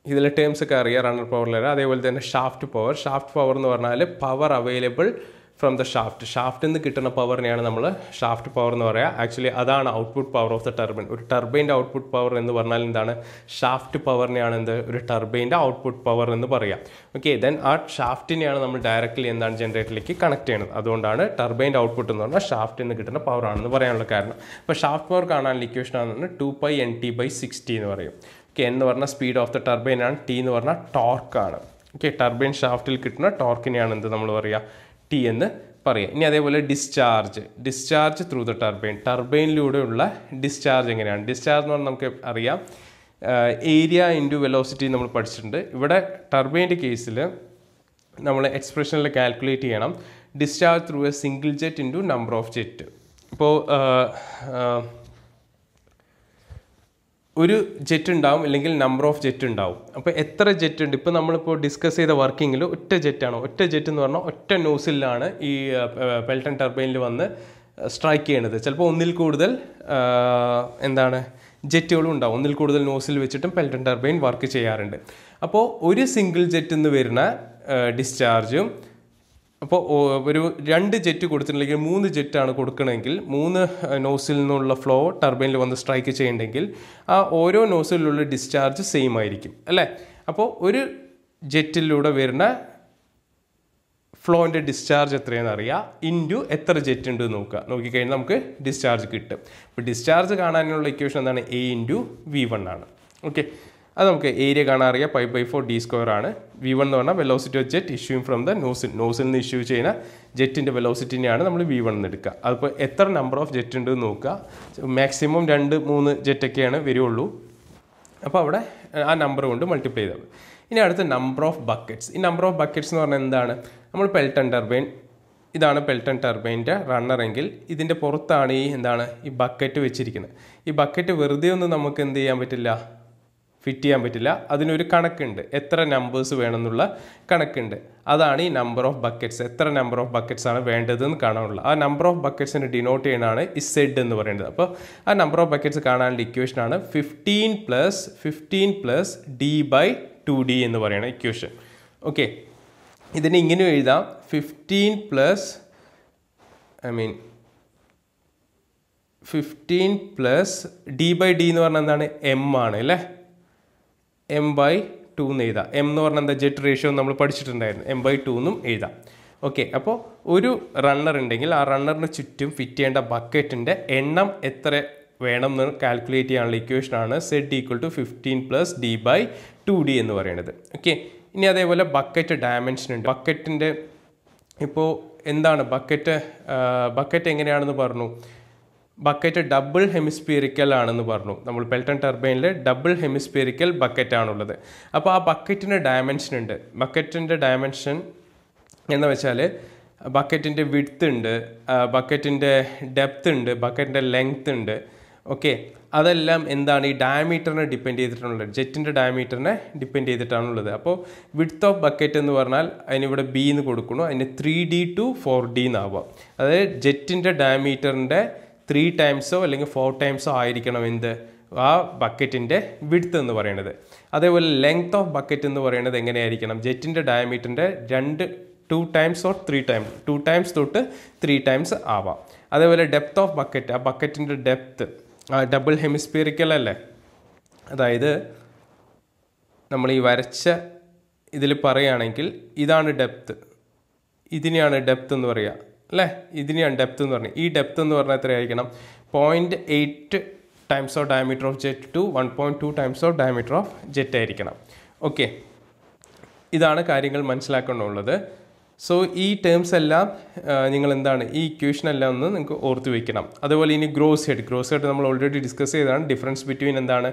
ഇതിലെ ടേംസ് ഒക്കെ അറിയാം റണ്ണർ പവറിൽ. അതേപോലെ തന്നെ ഷാഫ്റ്റ് പവർ എന്ന് പറഞ്ഞാൽ പവർ അവൈലബിൾ ഫ്രം ദ ഷാഫ്റ്റിൽ നിന്ന് കിട്ടുന്ന പവറിനെയാണ് നമ്മൾ ഷാഫ്റ്റ് പവർ എന്ന് പറയുക. ആക്ച്വലി അതാണ് output power of the turbine. ഒരു ടർബൈൻ്റെ ഔട്ട്പുട്ട് പവർ എന്ന് പറഞ്ഞാൽ എന്താണ്, ഷാഫ്റ്റ് പവറിനെയാണ് ഒരു ടർബൈൻ്റെ ഔട്ട്പുട്ട് പവർ എന്ന് പറയാം. ഓക്കെ, ദെൻ ആ ഷാഫ്റ്റിനെയാണ് നമ്മൾ ഡയറക്റ്റ്ലി എന്താണ് ജനറേറ്ററിലേക്ക് കണക്ട് ചെയ്യുന്നത്. അതുകൊണ്ടാണ് ടർബൈൻ്റെ ഔട്ട്പുട്ട് എന്ന് പറഞ്ഞാൽ ഷാഫ്റ്റിൽ നിന്ന് കിട്ടുന്ന പവർ ആണെന്ന് പറയാനുള്ള കാരണം. അപ്പോൾ ഷാഫ്റ്റ് പവർ കാണാനുള്ള ഇക്വേഷൻ ആണ് 2πNT/60 എന്ന് പറയും. ഓക്കെ, എന്ന് പറഞ്ഞാൽ സ്പീഡ് ഓഫ് ദ ടർബൈൻ ആണ്, ടി എന്ന് പറഞ്ഞാൽ ടോർക്കാണ്. ഓക്കെ, ടർബൈൻ ഷാഫ്റ്റിൽ കിട്ടുന്ന ടോർക്കിനെയാണ് എന്ത് നമ്മൾ പറയുക, ടി എന്ന് പറയാം. ഇനി അതേപോലെ ഡിസ്ചാർജ് ത്രൂ ദ ടർബൈനിലൂടെയുള്ള ഡിസ്ചാർജ് എങ്ങനെയാണ്. ഡിസ്ചാർജ് എന്ന് പറഞ്ഞാൽ നമുക്ക് അറിയാം ഏരിയ ഇൻറ്റു വെലോസിറ്റി നമ്മൾ പഠിച്ചിട്ടുണ്ട്. ഇവിടെ ടർബൈൻ്റെ കേസിൽ നമ്മൾ എക്സ്പ്രഷനിൽ കാൽക്കുലേറ്റ് ചെയ്യണം discharge through A single jet into number of jet. ഇപ്പോൾ ഒരു ജെറ്റ് ഉണ്ടാവും അല്ലെങ്കിൽ നമ്പർ ഓഫ് ജെറ്റ് ഉണ്ടാവും. അപ്പോൾ എത്ര ജെറ്റ് ഉണ്ട്, ഇപ്പോൾ നമ്മളിപ്പോൾ ഡിസ്കസ് ചെയ്ത വർക്കിങ്ങിൽ ഒറ്റ ജെറ്റാണ്. ഒറ്റ ജെറ്റ് എന്ന് പറഞ്ഞാൽ ഒറ്റ നോസിലാണ് ഈ പെൽട്ടൺ ടർബൈനിൽ വന്ന് സ്ട്രൈക്ക് ചെയ്യണത്. ചിലപ്പോൾ ഒന്നിൽ കൂടുതൽ ജെറ്റുകളും ഉണ്ടാവും. ഒന്നിൽ കൂടുതൽ നോസിൽ വെച്ചിട്ടും പെൽട്ടൺ ടർബൈൻ വർക്ക് ചെയ്യാറുണ്ട്. അപ്പോൾ ഒരു സിംഗിൾ ജെറ്റിൽ നിന്ന് വരുന്ന ഡിസ്ചാർജും, അപ്പോൾ ഒരു 2 ജെറ്റ് കൊടുത്തിട്ടുണ്ടെങ്കിൽ 3 ജെറ്റാണ് കൊടുക്കണമെങ്കിൽ 3 നോസിൽ നിന്നുള്ള ഫ്ലോ ടർബൈനിൽ വന്ന് സ്ട്രൈക്ക് ചെയ്യണമെങ്കിൽ ആ ഓരോ നോസിലുള്ള ഡിസ്ചാർജ് സെയിം ആയിരിക്കും അല്ലേ. അപ്പോൾ ഒരു ജെറ്റിലൂടെ വരുന്ന ഫ്ലോൻ്റെ ഡിസ്ചാർജ് എത്രയാണെന്ന് അറിയാം, ഇൻറ്റു എത്ര ജെറ്റ് ഉണ്ട് നോക്കിക്കഴിഞ്ഞാൽ നമുക്ക് ഡിസ്ചാർജ് കിട്ടും. അപ്പോൾ ഡിസ്ചാർജ് കാണാനുള്ള ഇക്വേഷൻ എന്താണ്, A ഇൻറ്റു V1 ആണ്. ഓക്കെ, അത് നമുക്ക് ഏരിയ കാണാൻ അറിയാം, π/4d² ആണ്. V1 എന്ന് പറഞ്ഞാൽ velocity of jet issuing from the nozzle നിന്ന് ഇഷ്യൂ ചെയ്യുന്ന ജെറ്റിൻ്റെ വെലോസിറ്റിനെയാണ് നമ്മൾ V1 എന്ന് എടുക്കുക. അതിപ്പോൾ എത്ര നമ്പർ ഓഫ് ജെറ്റ് ഉണ്ട് നോക്കുക. മാക്സിമം 2-3 ജെറ്റൊക്കെയാണ് വരുള്ളൂ. അപ്പോൾ അവിടെ ആ നമ്പർ കൊണ്ട് മൾട്ടിപ്ലൈ ചെയ്താൽ മതി. ഇനി അടുത്ത നമ്പർ ഓഫ് ബക്കറ്റ്സ്. ഈ നമ്പർ ഓഫ് ബക്കറ്റ്സ് എന്ന് പറഞ്ഞാൽ എന്താണ്, നമ്മൾ പെൽട്ടൺ ടർബൈൻ, ഇതാണ് പെൽട്ടൺ ടർബൈൻ്റെ റണ്ണർ എങ്കിൽ ഇതിൻ്റെ പുറത്താണ് ഈ ബക്കറ്റ് വെച്ചിരിക്കുന്നത്. ഈ ബക്കറ്റ് വെറുതെ ഒന്നും നമുക്ക് എന്ത് ചെയ്യാൻ പറ്റില്ല, ഫിറ്റ് ചെയ്യാൻ പറ്റില്ല. അതിനൊരു കണക്കുണ്ട്, എത്ര നമ്പേഴ്സ് വേണമെന്നുള്ള കണക്കുണ്ട്. അതാണ് ഈ നമ്പർ ഓഫ് ബക്കറ്റ്സ്. എത്ര നമ്പർ ഓഫ് ബക്കറ്റ്സ് ആണ് വേണ്ടതെന്ന് കാണാനുള്ള ആ നമ്പർ ഓഫ് ബക്കറ്റ്സിനെ ഡിനോട്ട് ചെയ്യുന്നതാണ് ഈ സെഡ് എന്ന് പറയുന്നത്. അപ്പോൾ ആ നമ്പർ ഓഫ് ബക്കറ്റ്സ് കാണാനുള്ള ഇക്വേഷനാണ് 15 പ്ലസ് d/2d എന്ന് പറയുന്ന ഇക്വേഷൻ. ഓക്കെ, ഇതിന് ഇങ്ങനെ എഴുതാം, 15 പ്ലസ് d/d എന്ന് പറഞ്ഞാൽ എന്താണ്, m ആണ് അല്ലേ. m/2 എന്ന് എഴുതാം. m എന്ന് പറഞ്ഞാൽ എന്താ, ജെറ്റ് റേഷ്യോ നമ്മൾ പഠിച്ചിട്ടുണ്ടായിരുന്നു. m/2 എന്നും എഴുതാം. ഓക്കെ, അപ്പോൾ ഒരു റണ്ണർ ഉണ്ടെങ്കിൽ ആ റണ്ണറിന് ചുറ്റും ഫിറ്റ് ചെയ്യേണ്ട ബക്കറ്റിൻ്റെ എണ്ണം എത്ര വേണം എന്ന് കാൽക്കുലേറ്റ് ചെയ്യാനുള്ള ഇക്വേഷനാണ് Z = 15 പ്ലസ് d/2d എന്ന് പറയുന്നത്. ഓക്കെ, ഇനി അതേപോലെ ബക്കറ്റ് ഡയമെൻഷൻ ഉണ്ട്. ബക്കറ്റിൻ്റെ ഇപ്പോൾ എന്താണ് ബക്കറ്റ് എങ്ങനെയാണെന്ന് പറഞ്ഞു, ബക്കറ്റ് ഡബിൾ ഹെമിസ്ഫിയറിക്കൽ ആണെന്ന് പറഞ്ഞു. നമ്മൾ പെൽട്ടൺ ടർബൈനിൽ ഡബിൾ ഹെമിസ്ഫിയറിക്കൽ ബക്കറ്റാണുള്ളത്. അപ്പോൾ ആ ബക്കറ്റിന് ഡയമെൻഷൻ ഉണ്ട്. ബക്കറ്റിൻ്റെ ഡയമെൻഷൻ എന്ന് വെച്ചാൽ ബക്കറ്റിൻ്റെ വിഡ്ത്ത് ഉണ്ട്, ബക്കറ്റിൻ്റെ ഡെപ്ത് ഉണ്ട്, ബക്കറ്റിൻ്റെ ലെങ്ത് ഉണ്ട്. ഓക്കെ, അതെല്ലാം എന്താണ്, ഈ ഡയമീറ്ററിനെ ഡിപ്പെൻഡ് ചെയ്തിട്ടുള്ളത്, ജെറ്റിൻ്റെ ഡയമീറ്ററിനെ ഡിപ്പെൻഡ് ചെയ്തിട്ടാണുള്ളത്. അപ്പോൾ വിഡ്ത്ത് ഓഫ് ബക്കറ്റ് എന്ന് പറഞ്ഞാൽ അതിനിവിടെ B എന്ന് കൊടുക്കുന്നു, അതിന് 3D to 4D എന്നാവാം. അതായത് ജെറ്റിൻ്റെ ഡയമീറ്ററിൻ്റെ 3 ടൈംസോ അല്ലെങ്കിൽ 4 ടൈംസോ ആയിരിക്കണം എന്ത്, ആ ബക്കറ്റിൻ്റെ വിഡ്ത്ത് എന്ന് പറയുന്നത്. അതേപോലെ ലെങ്ത് ഓഫ് ബക്കറ്റ് എന്ന് പറയുന്നത് എങ്ങനെയായിരിക്കണം, ജെറ്റിൻ്റെ ഡയമീറ്ററിൻ്റെ 2 ടൈംസ് ഓർ 3 ടൈംസ്, 2 ടൈംസ് തൊട്ട് 3 ടൈംസ് ആവാം. അതേപോലെ ഡെപ്ത് ഓഫ് ബക്കറ്റ്, ആ ബക്കറ്റിൻ്റെ ഡെപ്ത്ത് ഡബിൾ ഹെമിസ്ഫിയറിക്കൽ അല്ലേ. അതായത് നമ്മൾ ഈ വരച്ച ഇതിൽ പറയുകയാണെങ്കിൽ ഇതാണ് ഡെപ്ത്ത്, ഇതിനെയാണ് ഡെപ്ത്ത് എന്ന് പറയുക അല്ലേ, ഇതിനെയാണ് ഡെപ്ത്ത് എന്ന് പറഞ്ഞാൽ. ഈ ഡെപ്ത്ത് എന്ന് പറഞ്ഞാൽ എത്രയായിരിക്കണം, 0.8 times of diameter of jet to 1.2 times of diameter of jet ആയിരിക്കണം. ഓക്കെ, ഇതാണ് കാര്യങ്ങൾ മനസ്സിലാക്കാനുള്ളത്. സോ ഈ ടേംസ് എല്ലാം നിങ്ങൾ എന്താണ് ഈ ഇക്വേഷൻ എല്ലാം ഒന്ന് നിങ്ങൾക്ക് ഓർത്ത് വയ്ക്കണം. അതുപോലെ ഇനി ഗ്രോസ് ഹെഡ് നമ്മൾ ഓൾറെഡി ഡിസ്കസ് ചെയ്തതാണ്. ഡിഫറൻസ് ബിറ്റ്വീൻ എന്താണ്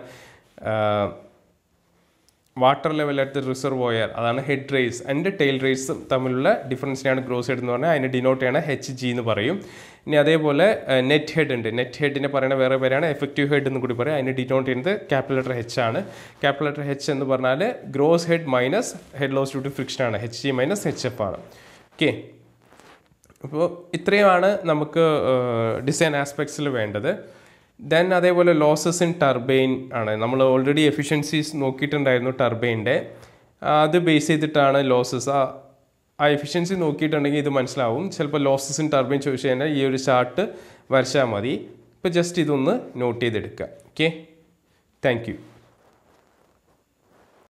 water level at the reservoir, അതാണ് head race and tail race തമ്മിലുള്ള ഡിഫറൻസിനെയാണ് ഗ്രോസ് ഹെഡ് എന്ന് പറഞ്ഞാൽ. അതിനെ ഡിനോട്ട് ചെയ്യണ HG എന്ന് പറയും. ഇനി അതേപോലെ നെറ്റ് ഹെഡ് ഉണ്ട്. നെറ്റ് ഹെഡിനെ പറയുന്ന വേറെ പേരാണ് എഫക്റ്റീവ് ഹെഡ് എന്ന് കൂടി പറയും. അതിനെ ഡിനോട്ട് ചെയ്യുന്നത് ക്യാപിറ്റൽ ലെറ്റർ H ആണ്. ക്യാപിറ്റൽ ലെറ്റർ H എന്ന് പറഞ്ഞാൽ gross head minus head loss due to friction ആണ്. HG മൈനസ് HF ആണ്. ഓക്കെ, അപ്പോൾ ഇത്രയുമാണ് നമുക്ക് ഡിസൈൻ ആസ്പെക്ട്സിൽ വേണ്ടത്. ദെൻ അതേപോലെ ലോസസ് ഇൻ ടർബൈൻ ആണ്. നമ്മൾ ഓൾറെഡി എഫിഷ്യൻസീസ് നോക്കിയിട്ടുണ്ടായിരുന്നു ടർബൈൻ്റെ. അത് ബേസ് ചെയ്തിട്ടാണ് ലോസസ്. ആ എഫിഷ്യൻസി നോക്കിയിട്ടുണ്ടെങ്കിൽ ഇത് മനസ്സിലാവും. ചിലപ്പോൾ ലോസസ് ഇൻ ടർബൈൻ ചോദിച്ചു കഴിഞ്ഞാൽ ഈ ഒരു ചാർട്ട് വരച്ചാൽ മതി. ഇപ്പോൾ ജസ്റ്റ് ഇതൊന്ന് നോട്ട് ചെയ്തെടുക്കുക. Okay, thank you.